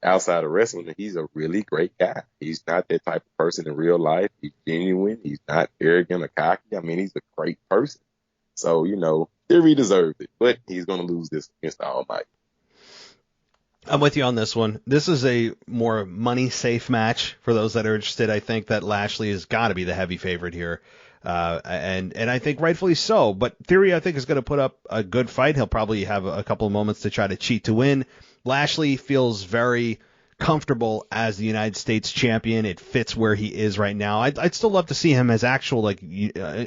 outside of wrestling, and he's a really great guy. He's not that type of person in real life. He's genuine. He's not arrogant or cocky. I mean, he's a great person. So, Theory deserves it, but he's going to lose this against the Almighty. I'm with you on this one. This is a more money-safe match for those that are interested. I think that Lashley has got to be the heavy favorite here. And I think rightfully so. But Theory, I think, is going to put up a good fight. He'll probably have a couple of moments to try to cheat to win. Lashley feels very comfortable as the United States champion. It fits where he is right now. I'd still love to see him as actual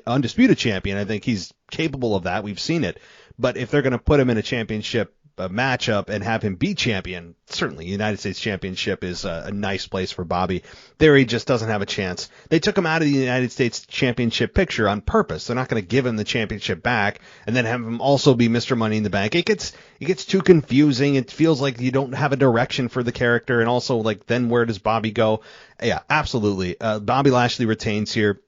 undisputed champion. I think he's capable of that. We've seen it. But if they're going to put him in a championship matchup and have him be champion, certainly United States Championship is a nice place for Bobby. Theory just doesn't have a chance. They took him out of the United States Championship picture on purpose. They're not going to give him the championship back and then have him also be Mr. Money in the Bank. It gets too confusing. It feels like you don't have a direction for the character, and also like then where does Bobby go? Yeah, absolutely. Bobby Lashley retains here.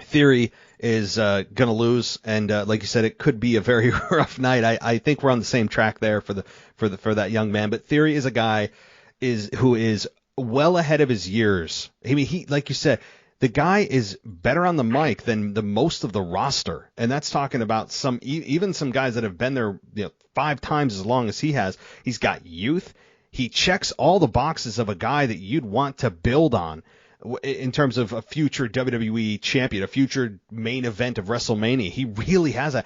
Theory is going to lose, and like you said, it could be a very rough night. I think we're on the same track there for that young man. But Theory is a guy who is well ahead of his years. I mean, he, like you said, the guy is better on the mic than the most of the roster, and that's talking about even some guys that have been there 5 times as long as he has. He's got youth. He checks all the boxes of a guy that you'd want to build on in terms of a future WWE champion, a future main event of WrestleMania. He really has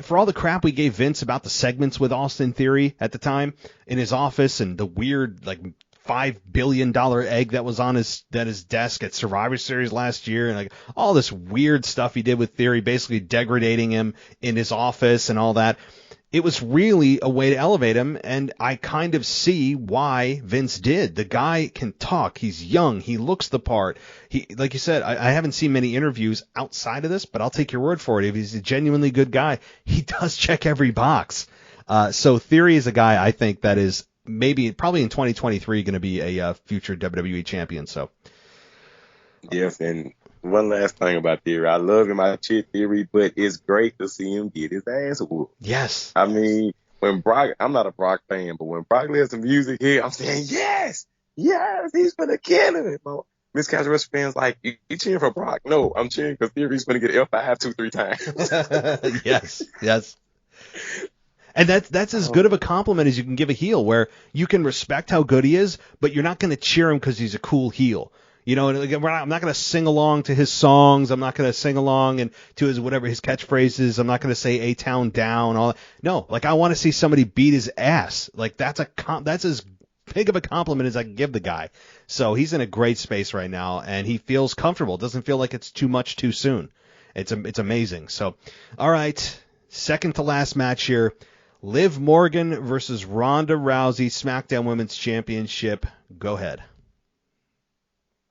for all the crap we gave Vince about the segments with Austin Theory at the time in his office and the weird $5 billion egg that was on his desk at Survivor Series last year, and all this weird stuff he did with Theory, basically degrading him in his office and all that. It was really a way to elevate him, and I kind of see why Vince did. The guy can talk. He's young. He looks the part. He, like you said, I haven't seen many interviews outside of this, but I'll take your word for it. If he's a genuinely good guy, he does check every box. So Theory is a guy I think that is probably in 2023 going to be a future WWE champion. So yes, and one last thing about Theory. I love him. I cheer Theory, but it's great to see him get his ass whooped. Yes. I mean, when Brock, I'm not a Brock fan, but when Brock lets the music hit, I'm saying, yes, he's gonna kill him. Miss Casual fans like, you cheering for Brock? No, I'm cheering because Theory's gonna get F5 2-3 times. Yes. And that's as good of a compliment as you can give a heel, where you can respect how good he is, but you're not going to cheer him because he's a cool heel. I'm not going to sing along to his songs. I'm not going to sing along and to his catchphrases. I'm not going to say A-Town down. All that. No, I want to see somebody beat his ass. That's as big of a compliment as I can give the guy. So he's in a great space right now, and he feels comfortable. It doesn't feel like it's too much too soon. It's amazing. So, all right, second to last match here. Liv Morgan versus Ronda Rousey, SmackDown Women's Championship. Go ahead.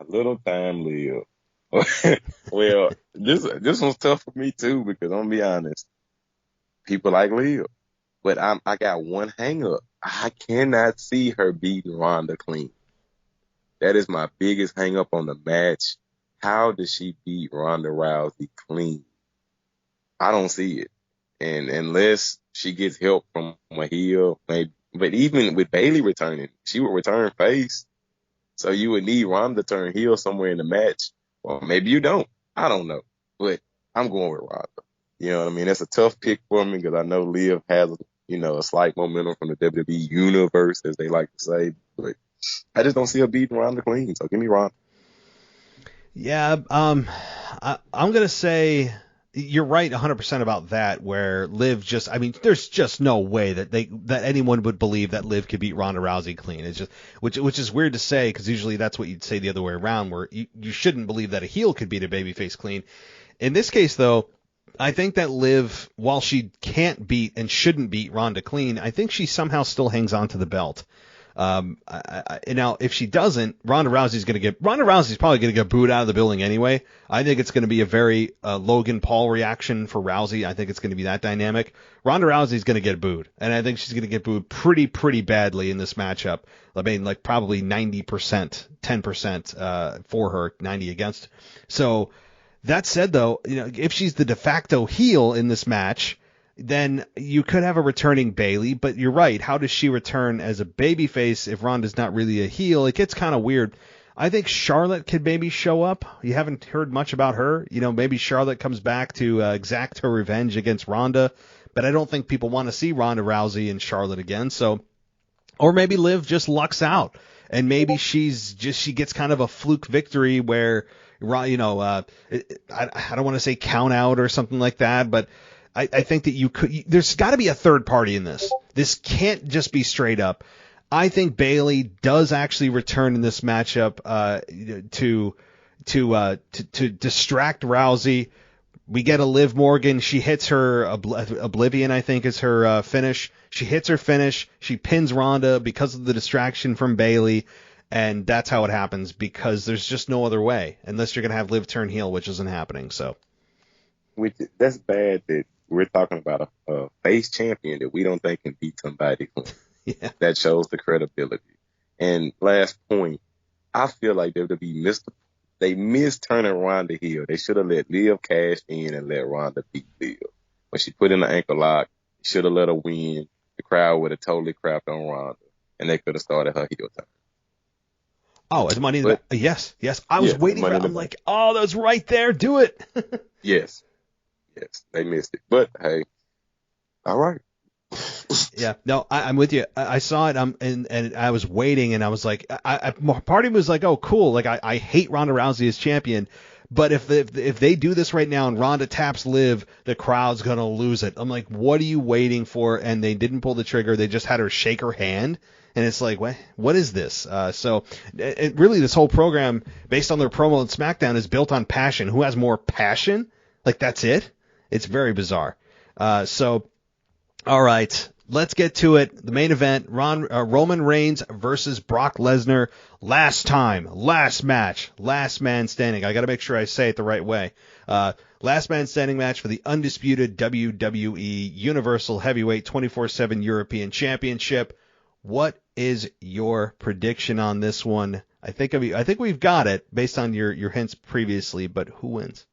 A little time, Liv. Well, this one's tough for me too, because I'm gonna be honest. People like Liv, but I got one hang up. I cannot see her beating Ronda clean. That is my biggest hang up on the match. How does she beat Ronda Rousey clean? I don't see it. And unless she gets help from a heel, maybe. But even with Bayley returning, she would return face. So you would need Ronda to turn heel somewhere in the match. Well, maybe you don't. I don't know. But I'm going with Ronda. You know what I mean? That's a tough pick for me because I know Liv has, a slight momentum from the WWE universe, as they like to say. But I just don't see her beating Ronda clean. So give me Ronda. Yeah, I'm going to say you're right 100% about that, where Liv there's just no way that anyone would believe that Liv could beat Ronda Rousey clean. It's just, which is weird to say, because usually that's what you'd say the other way around, where you shouldn't believe that a heel could beat a babyface clean. In this case, though, I think that Liv, while she can't beat and shouldn't beat Ronda clean, I think she somehow still hangs on to the belt. Now, if she doesn't, Ronda Rousey's probably going to get booed out of the building anyway. I think it's going to be a very Logan Paul reaction for Rousey. I think it's going to be that dynamic. Ronda Rousey's going to get booed, and I think she's going to get booed pretty badly in this matchup. I mean, probably 90%, 10% for her, 90 against. So that said, though, if she's the de facto heel in this match, then you could have a returning Bayley, but you're right. How does she return as a babyface if Ronda's not really a heel? It gets kind of weird. I think Charlotte could maybe show up. You haven't heard much about her. Maybe Charlotte comes back to exact her revenge against Ronda, but I don't think people want to see Ronda Rousey and Charlotte again. So, or maybe Liv just lucks out and maybe she gets kind of a fluke victory where, I don't want to say count out or something like that, but I think that there's got to be a third party in this. This can't just be straight up. I think Bayley does actually return in this matchup to distract Rousey. We get a Liv Morgan. She hits her Oblivion, I think, is her finish. She hits her finish. She pins Ronda because of the distraction from Bayley, and that's how it happens because there's just no other way unless you're going to have Liv turn heel, which isn't happening. So, that's bad that we're talking about a face champion that we don't think can beat somebody. Yeah. That shows the credibility. And last point, I feel like WWE missed turning Ronda heel. They should have let Liv cash in and let Ronda beat Liv. When she put in the ankle lock, should have let her win. The crowd would have totally crapped on Ronda, and they could have started her heel turn. Oh, it's Money in the Bank. Yes. I was waiting for it. I'm like, oh, that's right there. Do it. Yes, they missed it. But hey, all right. Yeah, no, I'm with you. I saw it, and I was waiting, and I was like, part of me was like, oh, cool. Like, I hate Ronda Rousey as champion, but if they do this right now and Ronda taps Liv, the crowd's gonna lose it. I'm like, what are you waiting for? And they didn't pull the trigger. They just had her shake her hand, and it's like, what is this? So really, this whole program, based on their promo on SmackDown, is built on passion. Who has more passion? Like, that's it. It's very bizarre. So, all right. Let's get to it. The main event, Roman Reigns versus Brock Lesnar. Last match, last man standing. I got to make sure I say it the right way. Last man standing match for the undisputed WWE Universal Heavyweight 24/7 European Championship. What is your prediction on this one? I think we've got it based on your hints previously, but who wins?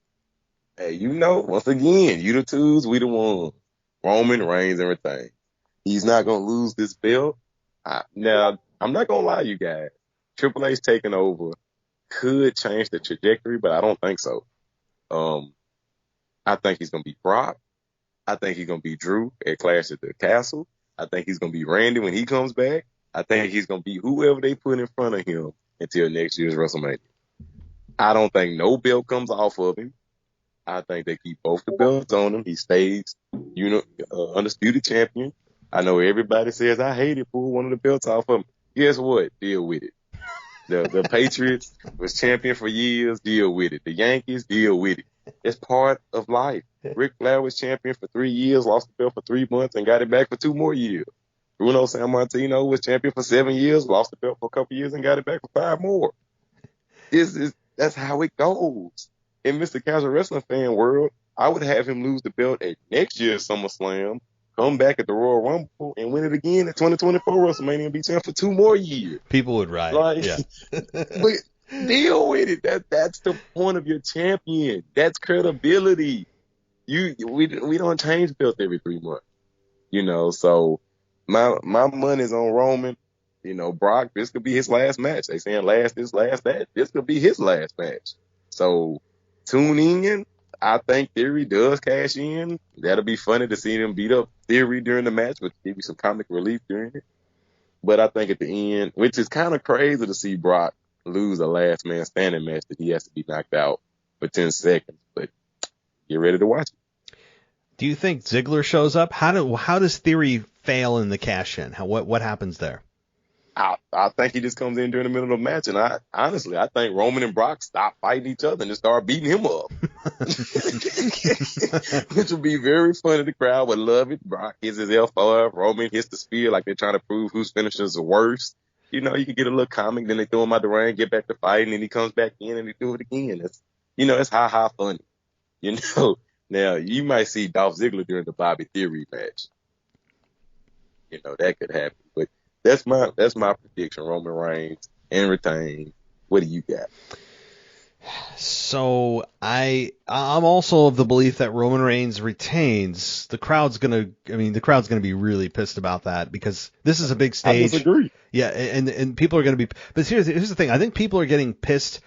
Hey, once again, you the twos, we the ones. Roman Reigns and retains. He's not going to lose this belt. Now, I'm not going to lie, you guys. Triple H taking over could change the trajectory, but I don't think so. I think he's going to be Brock. I think he's going to be Drew at Clash at the Castle. I think he's going to be Randy when he comes back. I think he's going to be whoever they put in front of him until next year's WrestleMania. I don't think no belt comes off of him. I think they keep both the belts on him. He stays, undisputed champion. I know everybody says, I hate it, pull one of the belts off of him. Guess what? Deal with it. The Patriots was champion for years. Deal with it. The Yankees, deal with it. It's part of life. Ric Flair was champion for 3 years, lost the belt for 3 months, and got it back for 2 more years. Bruno Sammartino was champion for 7 years, lost the belt for a couple years, and got it back for 5 more. That's how it goes. In Mr. Casual Wrestling fan world, I would have him lose the belt at next year's SummerSlam, come back at the Royal Rumble, and win it again at 2024 WrestleMania and be champ for 2 more years. People would riot. Yeah. But deal with it. That's the point of your champion. That's credibility. We don't change belts every 3 months. So my money's on Roman. Brock, this could be his last match. They saying this could be his last match. So tune in. I think Theory does cash in. That'll be funny to see them beat up Theory during the match, but give you some comic relief during it. But I think at the end, which is kind of crazy to see Brock lose a last man standing match that he has to be knocked out for 10 seconds. But get ready to watch it. Do you think Ziggler shows up? How does Theory fail in the cash in? What happens there? I think he just comes in during the middle of the match, and I think Roman and Brock stop fighting each other and just start beating him up. Which would be very funny. The crowd would love it. Brock hits his L5, Roman hits the spear like they're trying to prove whose finishers are worse. You could get a little comic, then they throw him out the ring, get back to fighting, and he comes back in and they do it again. It's high funny. Now you might see Dolph Ziggler during the Bobby Theory match. That could happen, but that's my prediction. Roman Reigns and retain. What do you got? So I'm also of the belief that Roman Reigns retains. The crowd's gonna be really pissed about that because this is a big stage. I disagree. Yeah, and people are gonna be. But here's the thing. I think people are getting pissed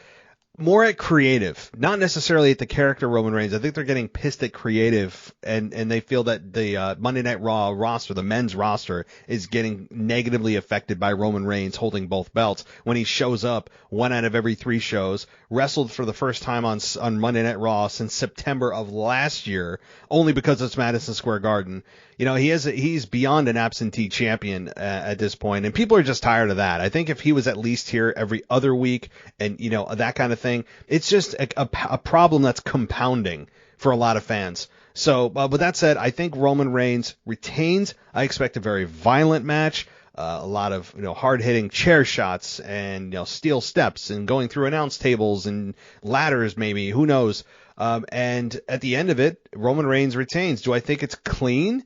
more at creative, not necessarily at the character Roman Reigns. I think they're getting pissed at creative, and they feel that the Monday Night Raw roster, the men's roster, is getting negatively affected by Roman Reigns holding both belts when he shows up 1 out of every 3 shows, wrestled for the first time on Monday Night Raw since September of last year, only because it's Madison Square Garden. You know, he's beyond an absentee champion at this point, and people are just tired of that. I think if he was at least here every other week and, you know, that kind of thing, it's just a problem that's compounding for a lot of fans. So, with that said, I think Roman Reigns retains. I expect a very violent match, a lot of, you know, hard-hitting chair shots and, you know, steel steps and going through announce tables and ladders maybe, who knows. And at the end of it, Roman Reigns retains. Do I think it's clean?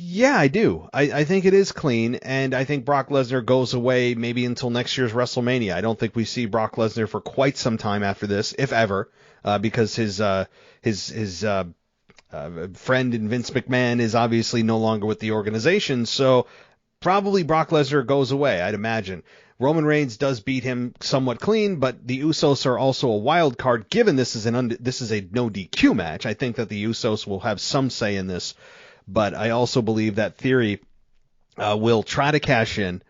Yeah, I do. I think it is clean, and I think Brock Lesnar goes away maybe until next year's WrestleMania. I don't think we see Brock Lesnar for quite some time after this, if ever, because his friend in Vince McMahon is obviously no longer with the organization. So probably Brock Lesnar goes away, I'd imagine. Roman Reigns does beat him somewhat clean, but the Usos are also a wild card. Given this is a no DQ match, I think that the Usos will have some say in this. But I also believe that Theory will try to cash in.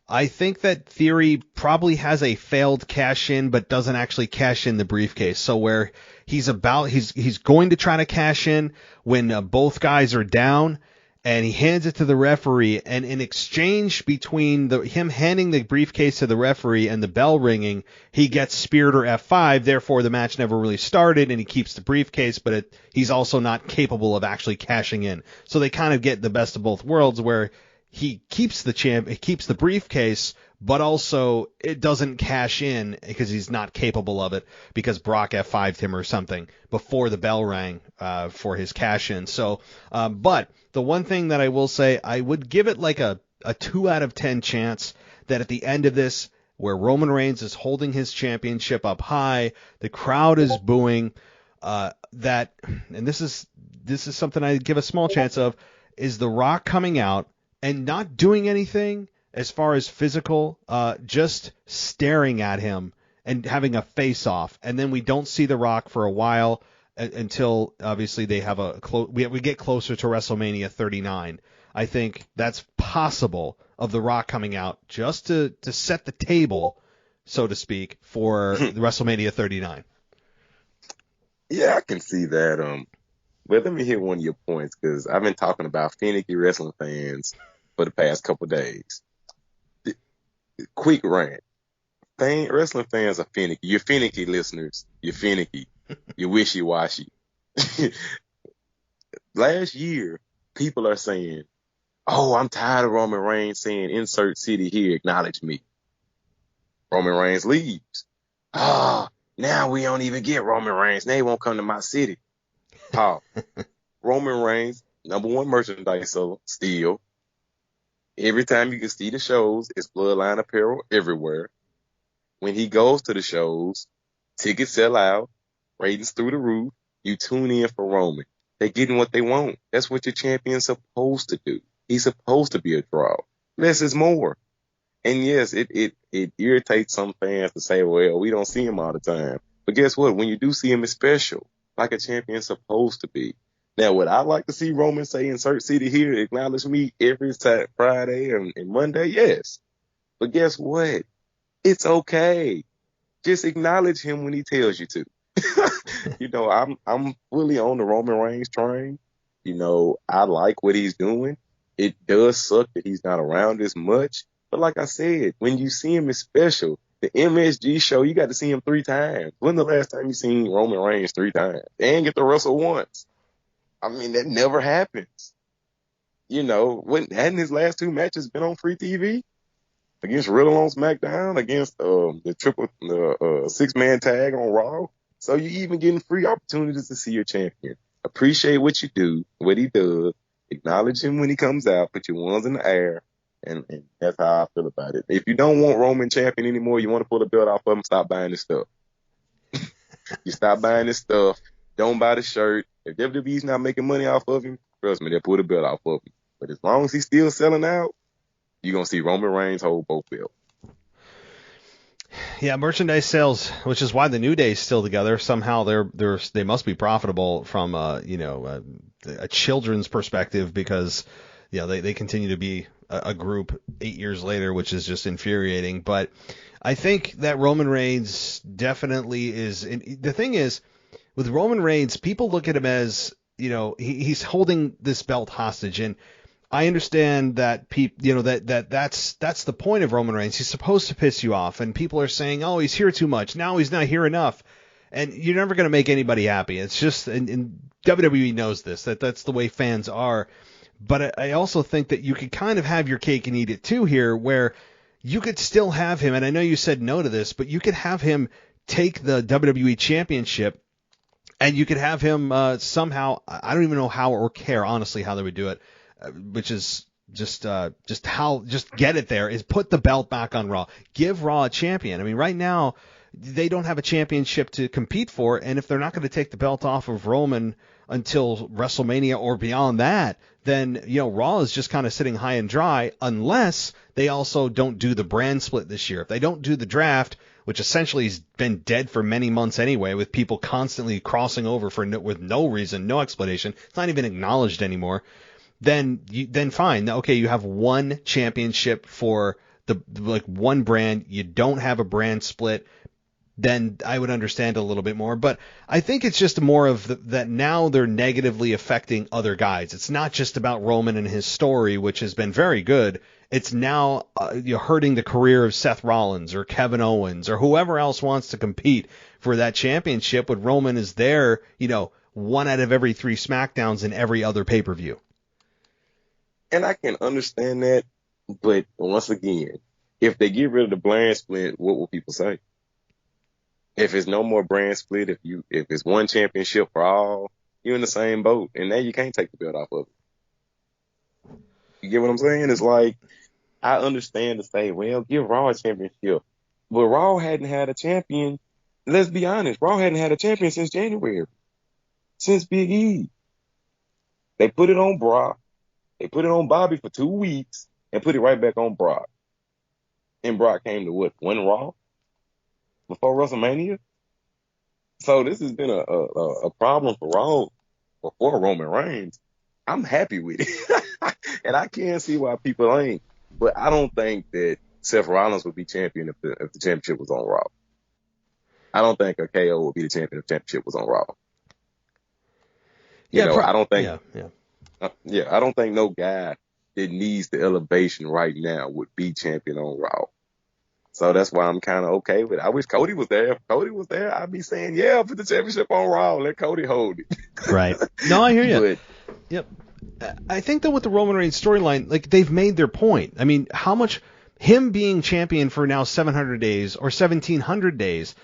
I think that Theory probably has a failed cash in, but doesn't actually cash in the briefcase. So where he's going to try to cash in when both guys are down, and he hands it to the referee, and in exchange between him handing the briefcase to the referee and the bell ringing, he gets speared or F5, therefore the match never really started, and he keeps the briefcase, but he's also not capable of actually cashing in. So they kind of get the best of both worlds, where he keeps the briefcase, but also it doesn't cash in because he's not capable of it, because Brock F5'd him or something before the bell rang for his cash in. So, but the one thing that I will say, I would give it like a 2 out of 10 chance that at the end of this, where Roman Reigns is holding his championship up high, the crowd is booing, and this is something I give a small chance of, is The Rock coming out and not doing anything as far as physical, just staring at him and having a face-off. And then we don't see The Rock for a while until, obviously, they have we get closer to WrestleMania 39. I think that's possible, of The Rock coming out just to set the table, so to speak, for WrestleMania 39. Yeah, I can see that. But let me hit one of your points, because I've been talking about finicky wrestling fans for the past couple of days. Quick rant. Wrestling fans are finicky. You're finicky, listeners. You're finicky. You're wishy-washy. Last year, people are saying, oh, I'm tired of Roman Reigns saying, insert city here, acknowledge me. Roman Reigns leaves. Now we don't even get Roman Reigns. They won't come to my city. Roman Reigns, #1 merchandise seller, still. Every time you can see the shows, it's Bloodline apparel everywhere. When he goes to the shows, tickets sell out, ratings through the roof. You tune in for Roman. They're getting what they want. That's what your champion's supposed to do. He's supposed to be a draw. Less is more. And yes, it irritates some fans to say, well, we don't see him all the time. But guess what? When you do see him, it's special, like a champion's supposed to be. Now, would I like to see Roman say, insert city here, acknowledge me every Friday and Monday? Yes. But guess what? It's okay. Just acknowledge him when he tells you to. You know, I'm fully on the Roman Reigns train. You know, I like what he's doing. It does suck that he's not around as much. But like I said, when you see him, it's special. The MSG show, you got to see him 3 times. When the last time you seen Roman Reigns 3 times? They ain't get to wrestle once. I mean, that never happens. You know, hadn't his last 2 matches been on free TV? Against Riddle on SmackDown, against the triple 6-man tag on Raw. So you're even getting free opportunities to see your champion. Appreciate what you do, what he does. Acknowledge him when he comes out. Put your ones in the air. And that's how I feel about it. If you don't want Roman champion anymore, you want to pull the belt off of him, stop buying his stuff. You stop buying his stuff. Don't buy the shirt. If WWE's not making money off of him, trust me, they'll pull the belt off of him. But as long as he's still selling out, you're going to see Roman Reigns hold both belts. Yeah, merchandise sales, which is why the New Day is still together. Somehow they must be profitable from a children's perspective, because they continue to be a group 8 years later, which is just infuriating. But I think that Roman Reigns definitely is. The thing is, with Roman Reigns, people look at him as, he's holding this belt hostage, and I understand that that's the point of Roman Reigns. He's supposed to piss you off, and people are saying, "Oh, he's here too much. Now he's not here enough." And you're never going to make anybody happy. It's just, and WWE knows this, that's the way fans are. But I also think that you could kind of have your cake and eat it too here, where you could still have him, and I know you said no to this, but you could have him take the WWE Championship, and you could have him somehow, I don't even know how or care, honestly, how they would do it, which is just get it there, is put the belt back on Raw. Give Raw a champion. I mean, right now, they don't have a championship to compete for, and if they're not going to take the belt off of Roman until WrestleMania or beyond that, then Raw is just kind of sitting high and dry, unless they also don't do the brand split this year. If they don't do the draft, which essentially has been dead for many months anyway, with people constantly crossing over with no reason, no explanation, it's not even acknowledged anymore, then fine. Okay, you have one championship for the one brand. You don't have a brand split. Then I would understand a little bit more. But I think it's just more of that now they're negatively affecting other guys. It's not just about Roman and his story, which has been very good. It's now hurting the career of Seth Rollins or Kevin Owens or whoever else wants to compete for that championship, when Roman is there, 1 out of every 3 SmackDowns in every other pay-per-view. And I can understand that, but once again, if they get rid of the brand split, what will people say? If it's no more brand split, if it's one championship for all, you're in the same boat, and now you can't take the belt off of it. You get what I'm saying? It's like, I understand to say, well, give Raw a championship, but Raw hadn't had a champion. Let's be honest, Raw hadn't had a champion since January, since Big E. They put it on Brock. They put it on Bobby for 2 weeks and put it right back on Brock. And Brock came to one Raw before WrestleMania? So this has been a problem for Raw before Roman Reigns. I'm happy with it. And I can't see why people ain't. But I don't think that Seth Rollins would be champion if the championship was on Raw. I don't think a KO would be the champion if the championship was on Raw. I don't think... I don't think no guy that needs the elevation right now would be champion on Raw. So that's why I'm kind of okay with it. I wish Cody was there. If Cody was there, I'd be saying, yeah, put the championship on Raw. Let Cody hold it. Right. No, I hear you. But, yep. I think that with the Roman Reigns storyline, they've made their point. I mean, how much him being champion for now 700 days or 1,700 days,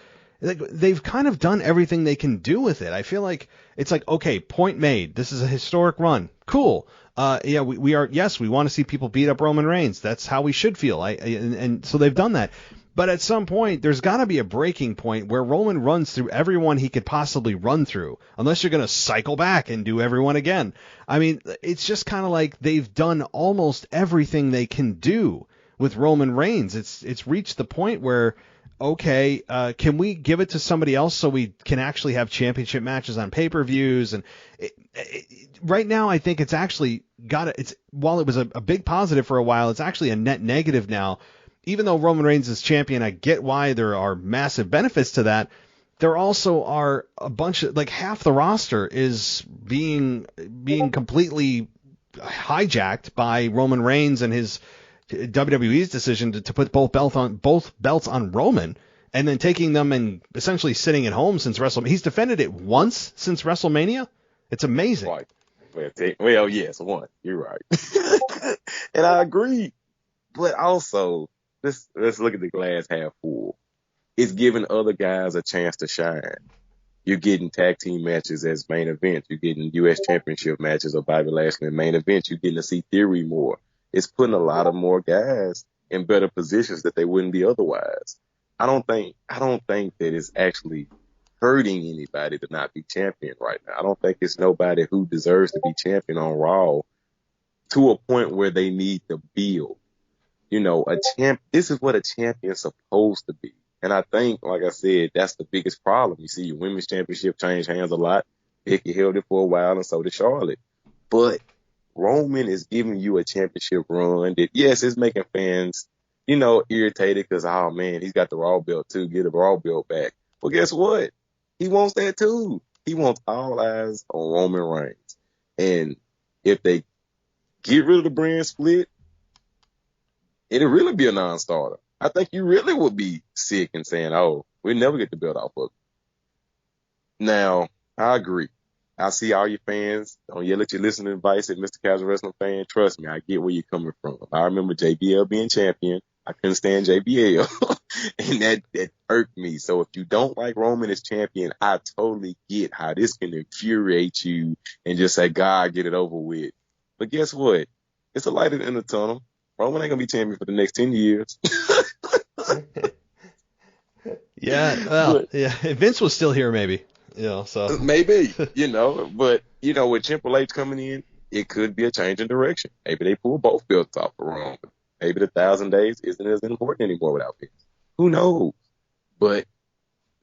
they've kind of done everything they can do with it. I feel like it's like, okay, point made. This is a historic run. Cool. We are, yes, we want to see people beat up Roman Reigns. That's how we should feel. And so they've done that. But at some point, there's got to be a breaking point where Roman runs through everyone he could possibly run through, unless you're going to cycle back and do everyone again. I mean, it's just kind of like they've done almost everything they can do with Roman Reigns. It's reached the point where, okay, can we give it to somebody else so we can actually have championship matches on pay-per-views? And right now, I think it's actually while it was a big positive for a while, it's actually a net negative now. Even though Roman Reigns is champion, I get why there are massive benefits to that. There also are a bunch of, half the roster is being completely hijacked by Roman Reigns and his WWE's decision to put both belts on Roman, and then taking them and essentially sitting at home since WrestleMania. He's defended it once since WrestleMania. It's amazing. Right. Well, yes, one. You're right. And I agree. But also, let's look at the glass half full. It's giving other guys a chance to shine. You're getting tag team matches as main events. You're getting U.S. championship matches or Bobby Lashley in main events. You're getting to see Theory more. It's putting a lot of more guys in better positions that they wouldn't be otherwise. I don't think that it's actually hurting anybody to not be champion right now. I don't think it's nobody who deserves to be champion on Raw to a point where they need to build. This is what a champion's supposed to be. And I think, like I said, that's the biggest problem. You see, your women's championship changed hands a lot. Becky held it for a while, and so did Charlotte. But Roman is giving you a championship run that, yes, it's making fans, irritated because, oh, man, he's got the Raw belt, too. Get the Raw belt back. Well, guess what? He wants that, too. He wants all eyes on Roman Reigns. And if they get rid of the brand split, it'll really be a non-starter. I think you really would be sick and saying, oh, we'll never get the belt off of it. Now, I agree. I see all your fans. Don't yell at your listening advice at Mr. Casual Wrestling Fan. Trust me, I get where you're coming from. I remember JBL being champion. I couldn't stand JBL, and that irked me. So if you don't like Roman as champion, I totally get how this can infuriate you and just say, God, get it over with. But guess what? It's a light at the end of the tunnel. Roman ain't going to be champion for the next 10 years. Yeah, well, yeah. If Vince was still here, maybe. So maybe, but with Triple H coming in, it could be a change in direction. Maybe they pull both belts off of Roman. Maybe the 1,000 days isn't as important anymore without Vince. Who knows? But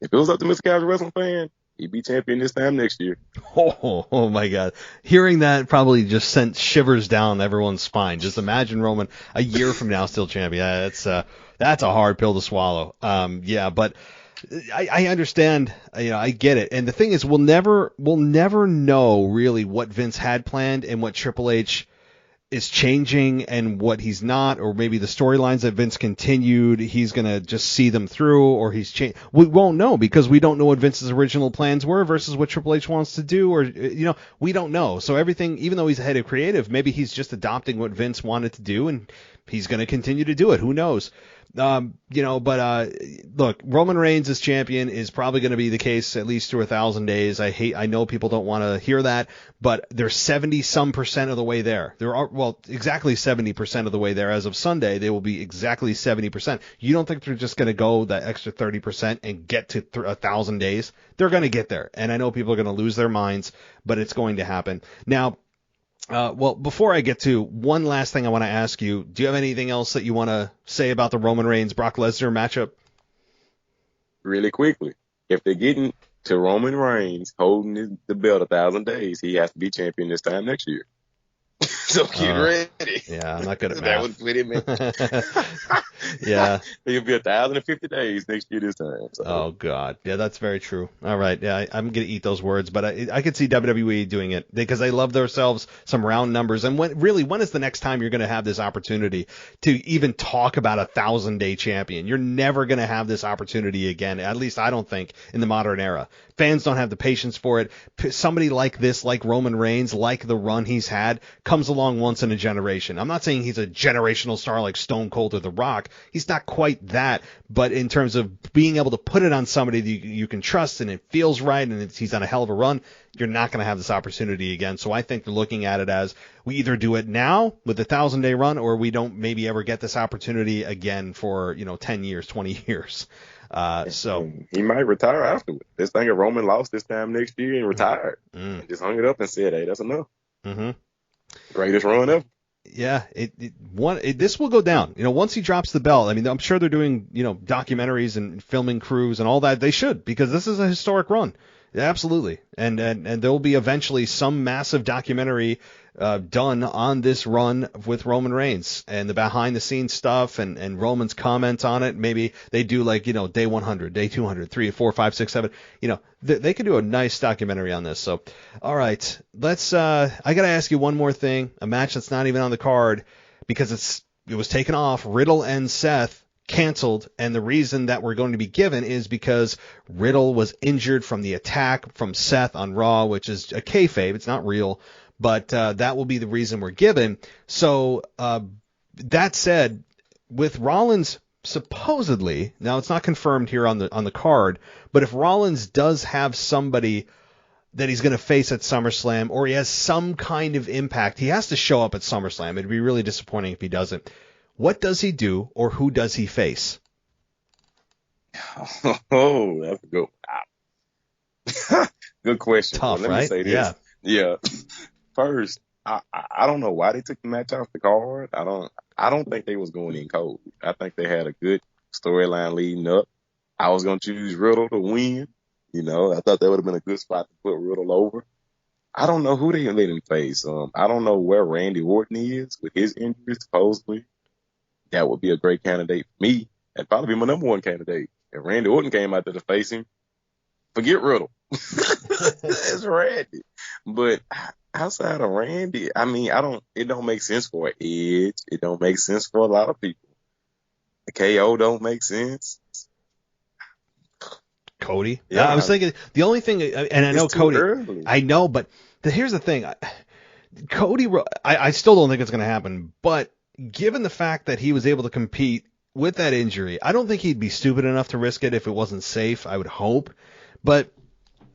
if it was up to Mr. Casual Wrestling Fan, he'd be champion this time next year. Oh my God. Hearing that probably just sent shivers down everyone's spine. Just imagine Roman a year from now still champion. That's a hard pill to swallow. But I understand, I get it. And the thing is, we'll never know really what Vince had planned and what Triple H is changing and what he's not, or maybe the storylines that Vince continued, he's going to just see them through, or he's changed. We won't know because we don't know what Vince's original plans were versus what Triple H wants to do, or, we don't know. So everything, even though he's the head of creative, maybe he's just adopting what Vince wanted to do and he's going to continue to do it. Who knows? Look, Roman Reigns as champion is probably going to be the case at least through 1,000 days. I know people don't want to hear that, but they're 70% of the way there. Exactly 70% of the way there. As of Sunday, they will be exactly 70%. You don't think they're just going to go that extra 30% and get to 1,000 days? They're going to get there. And I know people are going to lose their minds, but it's going to happen. Now, before I get to one last thing I want to ask you, do you have anything else that you want to say about the Roman Reigns-Brock Lesnar matchup? Really quickly, if they're getting to Roman Reigns holding the belt 1,000 days, he has to be champion this time next year. So get ready. Yeah, I'm not good at math. That would put him in. Yeah. He'll be 1,050 days next year this time. So. Oh, God. Yeah, that's very true. All right. Yeah, I'm going to eat those words, but I could see WWE doing it because they love themselves some round numbers. And when is the next time you're going to have this opportunity to even talk about a 1,000-day champion? You're never going to have this opportunity again. At least I don't think in the modern era. Fans don't have the patience for it. Somebody like this, like Roman Reigns, like the run he's had, comes along once in a generation. I'm not saying he's a generational star like Stone Cold or The Rock. He's not quite that, but in terms of being able to put it on somebody that you can trust and it feels right and he's on a hell of a run, you're not going to have this opportunity again. So I think they're looking at it as we either do it now with the 1,000-day run or we don't maybe ever get this opportunity again for 10 years, 20 years. So he might retire afterward. This thing of Roman lost this time next year and retired. And just hung it up and said, hey, that's enough. Mm-hmm. Greatest run ever. Yeah, this will go down. Once he drops the belt, I mean, I'm sure they're doing, documentaries and filming crews and all that. They should, because this is a historic run. Absolutely. And there will be eventually some massive documentary done on this run with Roman Reigns and the behind the scenes stuff and Roman's comments on it. Maybe they do day 100, day 200, 3, 4, 5, 6, 7. They could do a nice documentary on this. So, all right, I got to ask you one more thing, a match that's not even on the card because it was taken off. Riddle and Seth canceled, and the reason that we're going to be given is because Riddle was injured from the attack from Seth on Raw, which is a kayfabe. It's not real, but that will be the reason we're given. So that said, with Rollins supposedly, now it's not confirmed here on the card, but if Rollins does have somebody that he's going to face at SummerSlam, or he has some kind of impact, he has to show up at SummerSlam. It'd be really disappointing if he doesn't. What does he do, or who does he face? Oh, that's a good one. Good question. Tough, let right? me say this. Yeah. First, I don't know why they took the match off the card. I don't think they was going in cold. I think they had a good storyline leading up. I was going to choose Riddle to win. You know, I thought that would have been a good spot to put Riddle over. I don't know who they let him face. I don't know where Randy Orton is with his injuries, supposedly. That would be a great candidate for me. That'd probably be my number one candidate. If Randy Orton came out there to face him, forget Riddle. It's Randy. But outside of Randy, I mean, it don't make sense for Edge. It don't make sense for a lot of people. The KO don't make sense. Cody? Yeah. I was thinking the only thing, and I know Cody, early. I know, but here's the thing. Cody, I still don't think it's going to happen, but given the fact that he was able to compete with that injury, I don't think he'd be stupid enough to risk it if it wasn't safe, I would hope. But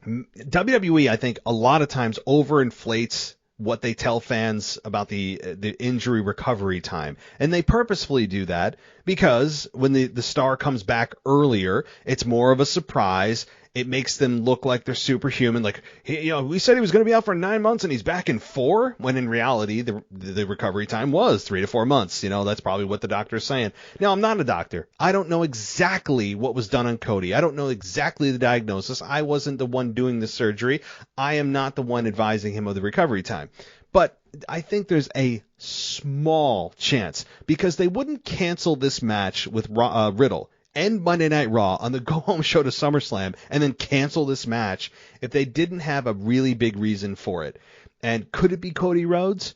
WWE, I think, a lot of times overinflates what they tell fans about the injury recovery time. And they purposefully do that because when the star comes back earlier, it's more of a surprise. It makes them look like they're superhuman. Like, we said he was going to be out for 9 months and he's back in 4, when in reality, the recovery time was 3 to 4 months. That's probably what the doctor's saying. Now, I'm not a doctor. I don't know exactly what was done on Cody. I don't know exactly the diagnosis. I wasn't the one doing the surgery. I am not the one advising him of the recovery time. But I think there's a small chance because they wouldn't cancel this match with Riddle and Monday Night Raw on the go-home show to SummerSlam and then cancel this match if they didn't have a really big reason for it. And could it be Cody Rhodes?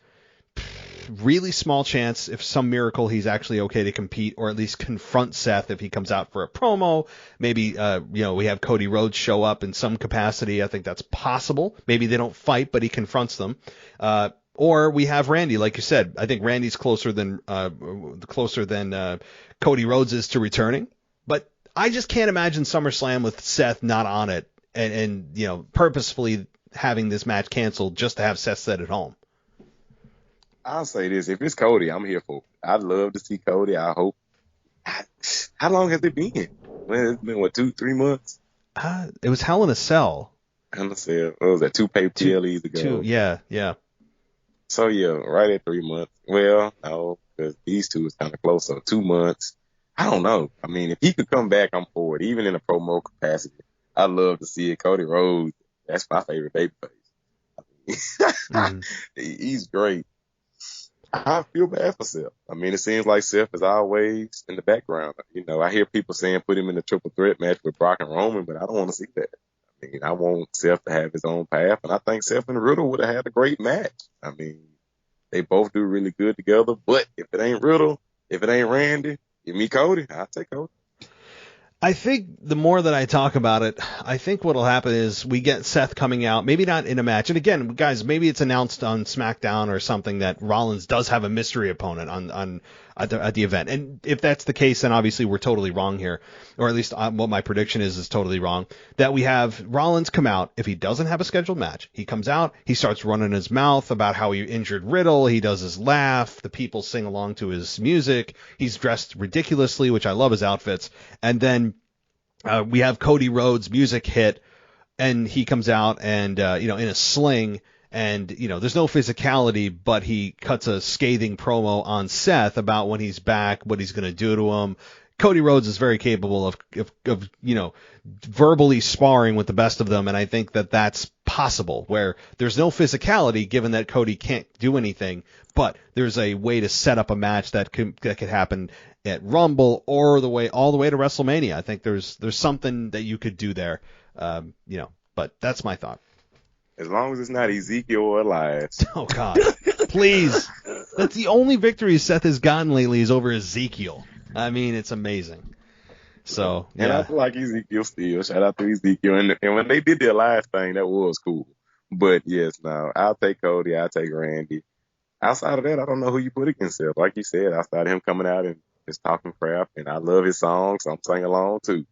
Really small chance. If some miracle he's actually okay to compete or at least confront Seth if he comes out for a promo. Maybe, we have Cody Rhodes show up in some capacity. I think that's possible. Maybe they don't fight, but he confronts them. Or we have Randy, like you said. I think Randy's closer than Cody Rhodes is to returning. But I just can't imagine SummerSlam with Seth not on it and purposefully having this match canceled just to have Seth sit at home. I'll say this. If it's Cody, I'm here for it. I'd love to see Cody. I hope. How long has it been? Well, it's been, 2-3 months? It was Hell in a Cell. Hell in a Cell. What was that, 2 PLEs ago? Yeah. So, yeah, right at 3 months. Well, no, because these two is kind of close. So 2 months. I don't know. I mean, if he could come back, I'm for it. Even in a promo capacity, I'd love to see it. Cody Rhodes, that's my favorite babyface. He's great. I feel bad for Seth. I mean, it seems like Seth is always in the background. I hear people saying put him in a triple threat match with Brock and Roman, but I don't want to see that. I mean, I want Seth to have his own path, and I think Seth and Riddle would have had a great match. I mean, they both do really good together, but if it ain't Riddle, if it ain't Randy, give me Cody. I'll take Cody. I think the more that I talk about it, I think what'll happen is we get Seth coming out, maybe not in a match. And again, guys, maybe it's announced on SmackDown or something that Rollins does have a mystery opponent at the event. And if that's the case, then obviously we're totally wrong here, or at least what my prediction is totally wrong. That we have Rollins come out. If he doesn't have a scheduled match, he comes out, he starts running his mouth about how he injured Riddle. He does his laugh. The people sing along to his music. He's dressed ridiculously, which I love his outfits. And then we have Cody Rhodes' music hit, and he comes out and, in a sling, and, there's no physicality, but he cuts a scathing promo on Seth about when he's back, what he's going to do to him. Cody Rhodes is very capable of verbally sparring with the best of them, and I think that that's possible, where there's no physicality given that Cody can't do anything, but there's a way to set up a match that could happen at Rumble or all the way to WrestleMania. I think there's something that you could do there, but that's my thought. As long as it's not Ezekiel or Elias. Oh, God. Please. That's the only victory Seth has gotten lately is over Ezekiel. I mean, it's amazing. So, yeah. And I like Ezekiel still. Shout out to Ezekiel. And when they did the Elias thing, that was cool. But, yes, no, I'll take Cody. I'll take Randy. Outside of that, I don't know who you put against Seth. Like you said, outside of him coming out and just talking crap, and I love his songs, so I'm singing along, too.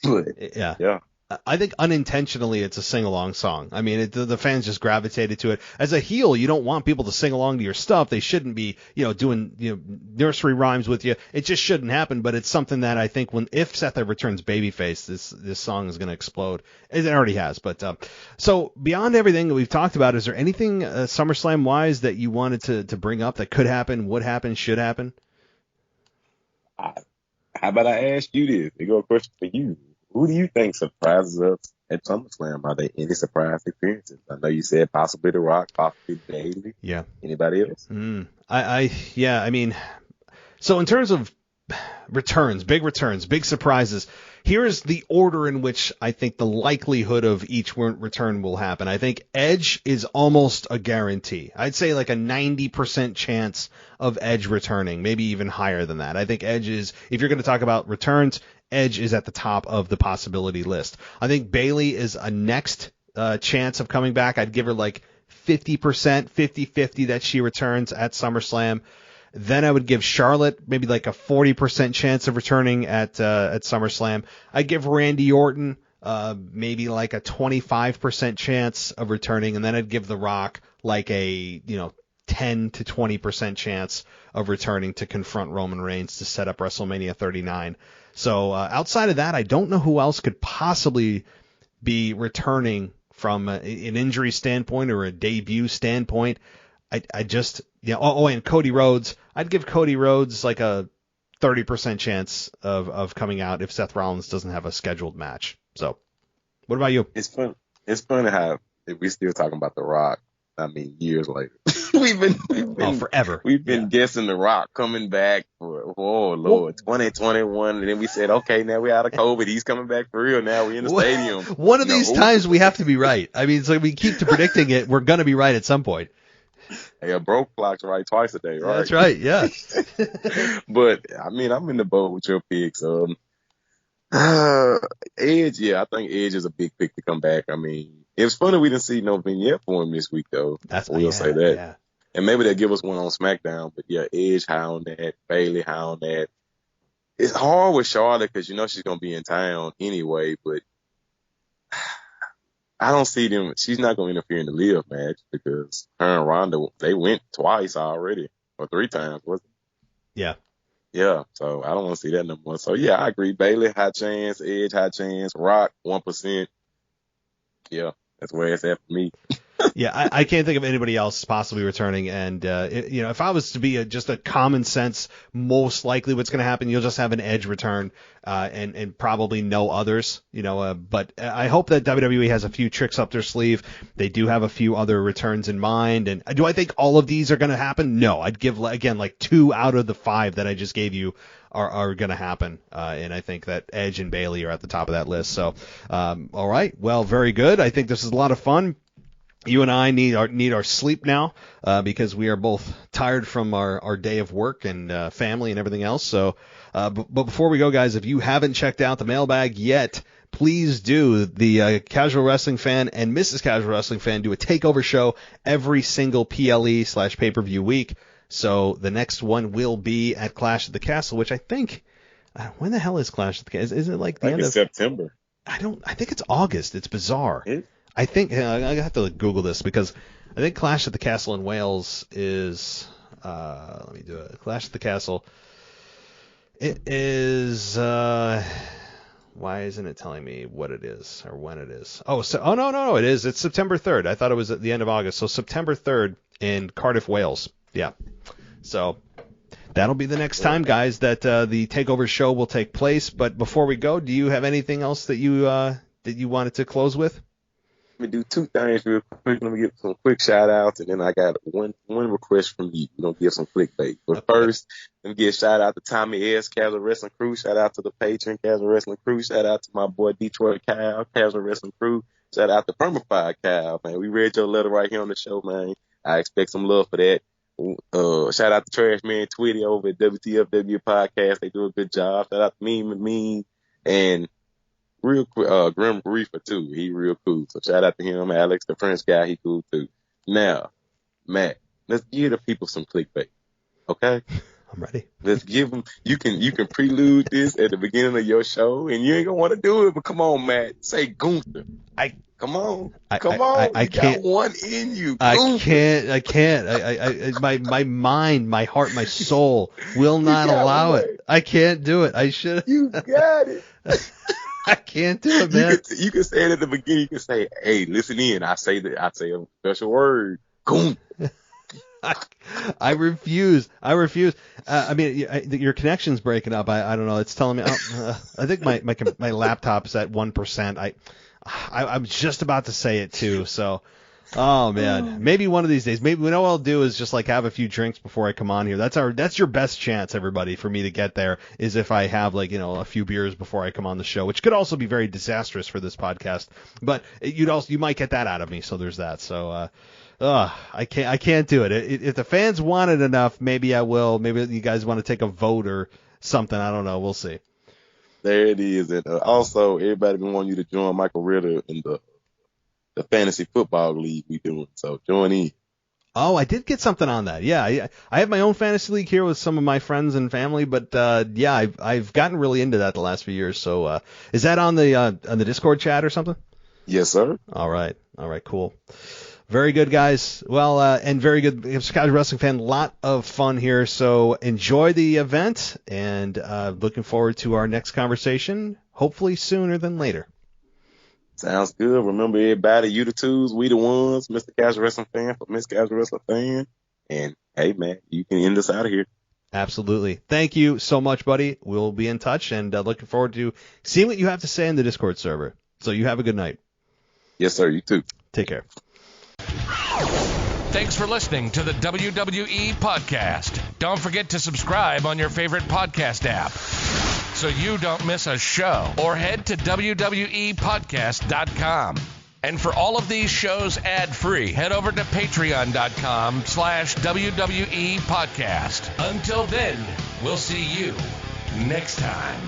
But, yeah. I think unintentionally it's a sing-along song. I mean, the fans just gravitated to it. As a heel, you don't want people to sing along to your stuff. They shouldn't be, doing, nursery rhymes with you. It just shouldn't happen, but it's something that I think if Seth ever turns babyface, this song is going to explode. It already has, but, so beyond everything that we've talked about, is there anything SummerSlam-wise that you wanted to bring up that could happen, would happen, should happen? How about I ask you this? They go a question for you. Who do you think surprises us at SummerSlam? Are there any surprise appearances? I know you said possibly The Rock, possibly Bayley. Yeah. Anybody else? I mean, so in terms of returns, big surprises, here's the order in which I think the likelihood of each return will happen. I think Edge is almost a guarantee. I'd say like a 90% chance of Edge returning, maybe even higher than that. I think Edge is, if you're going to talk about returns, Edge is at the top of the possibility list. I think Bayley is a next chance of coming back. I'd give her like 50%, 50-50 that she returns at SummerSlam. Then I would give Charlotte maybe like a 40% chance of returning at SummerSlam. I'd give Randy Orton maybe like a 25% chance of returning, and then I'd give The Rock like a 10 to 20% chance of returning to confront Roman Reigns to set up WrestleMania 39. So outside of that, I don't know who else could possibly be returning from an injury standpoint or a debut standpoint. I just, and Cody Rhodes. I'd give Cody Rhodes like a 30% chance of coming out if Seth Rollins doesn't have a scheduled match. So, what about you? It's fun. It's funny how we still talking about The Rock. I mean, years later, we've been forever. We've been guessing The Rock coming back for 2021, and then we said, okay, now we're out of COVID. He's coming back for real. Now we're in the stadium. One of these times we have to be right. I mean, so we keep predicting it. We're gonna be right at some point. Hey, a broke clock's right twice a day, right? That's right, yeah. But, I mean, I'm in the boat with your picks. Edge, I think Edge is a big pick to come back. I mean, it was funny we didn't see no vignette for him this week, though. We'll say that. Yeah. And maybe they'll give us one on SmackDown. But, Edge high on that, Bayley high on that. It's hard with Charlotte because she's going to be in town anyway, but I don't see them. She's not going to interfere in the Liv match because her and Ronda, they went twice already, or 3 times, wasn't it? Yeah. Yeah, so I don't want to see that no more. So, I agree. Bayley, high chance. Edge, high chance. Rock, 1%. Yeah, that's where it's at for me. I can't think of anybody else possibly returning. And, if I was to be just a common sense, most likely what's going to happen, you'll just have an Edge return and probably no others, but I hope that WWE has a few tricks up their sleeve. They do have a few other returns in mind. And do I think all of these are going to happen? No, I'd give, again, like 2 out of the 5 that I just gave you are going to happen. And I think that Edge and Bayley are at the top of that list. So, all right. Well, very good. I think this is a lot of fun. You and I need our sleep now because we are both tired from our day of work and family and everything else. So, but before we go, guys, if you haven't checked out the mailbag yet, please do. The Casual Wrestling Fan and Mrs. Casual Wrestling Fan do a takeover show every single PLE/pay-per-view week. So the next one will be at Clash at the Castle, which I think when the hell is Clash at the Castle? Is it like the end of September? I think it's August. It's bizarre. I think I have to Google this because I think Clash at the Castle in Wales is let me do it. Clash at the Castle. It is why isn't it telling me what it is or when it is? No, it is. It's September 3rd. I thought it was at the end of August. So September 3rd in Cardiff, Wales. Yeah. So that'll be the next time, guys, that the takeover show will take place. But before we go, do you have anything else that you wanted to close with? Let me do 2 things real quick. Let me give some quick shout outs, and then I got one request from you. We're going to give some clickbait. But first, let me give a shout out to Tommy S. Casual Wrestling Crew. Shout out to the Patron Casual Wrestling Crew. Shout out to my boy Detroit Kyle, Casual Wrestling Crew. Shout out to Permafied Kyle, man. We read your letter right here on the show, man. I expect some love for that. Shout out to Trash Man Twitty over at WTFW Podcast. They do a good job. Shout out to Mean and real quick, Grim Reaper too. He real cool. So shout out to him. Alex, the French guy, he cool too. Now, Matt, let's give the people some clickbait. Okay? I'm ready. Let's give them, you can prelude this at the beginning of your show and you ain't gonna want to do it, but come on, Matt. Say Gunther. Come on. I can't. Got one in you. Gunther. I can't. My mind, my heart, my soul will not allow it. I can't do it. I should. You got it. I can't do it, man. You can say it at the beginning. You can say, "Hey, listen in." I say a special word. Boom. I refuse. I mean, your connection's breaking up. I don't know. It's telling me. I think my laptop's at 1%. I'm just about to say it too. So, oh man, maybe one of these days. Maybe what I'll do is just like have a few drinks before I come on here. That's your best chance, everybody, for me to get there. Is if I have like a few beers before I come on the show, which could also be very disastrous for this podcast. But you might get that out of me. So there's that. So. I can't do it. If the fans want it enough, maybe I will. Maybe you guys want to take a vote or something. I don't know. We'll see. There it is. And also, everybody been wanting you to join Michael Ritter in the fantasy football league we doing. So join in. Oh, I did get something on that. Yeah, I have my own fantasy league here with some of my friends and family. But yeah, I've gotten really into that the last few years. So is that on the Discord chat or something? Yes, sir. All right, cool. Very good, guys. Well, and very good. I'm a Scottish wrestling fan. A lot of fun here. So enjoy the event, and looking forward to our next conversation, hopefully sooner than later. Sounds good. Remember, everybody, you the twos, we the ones. Mr. Casual Wrestling Fan for Mr. Casual Wrestling Fan. And, hey, man, you can end us out of here. Absolutely. Thank you so much, buddy. We'll be in touch, and looking forward to seeing what you have to say in the Discord server. So you have a good night. Yes, sir. You too. Take care. Thanks for listening to the WWE Podcast. Don't forget to subscribe on your favorite podcast app so you don't miss a show, or head to WWEpodcast.com. And for all of these shows ad-free, head over to patreon.com/WWE Podcast. Until then, we'll see you next time.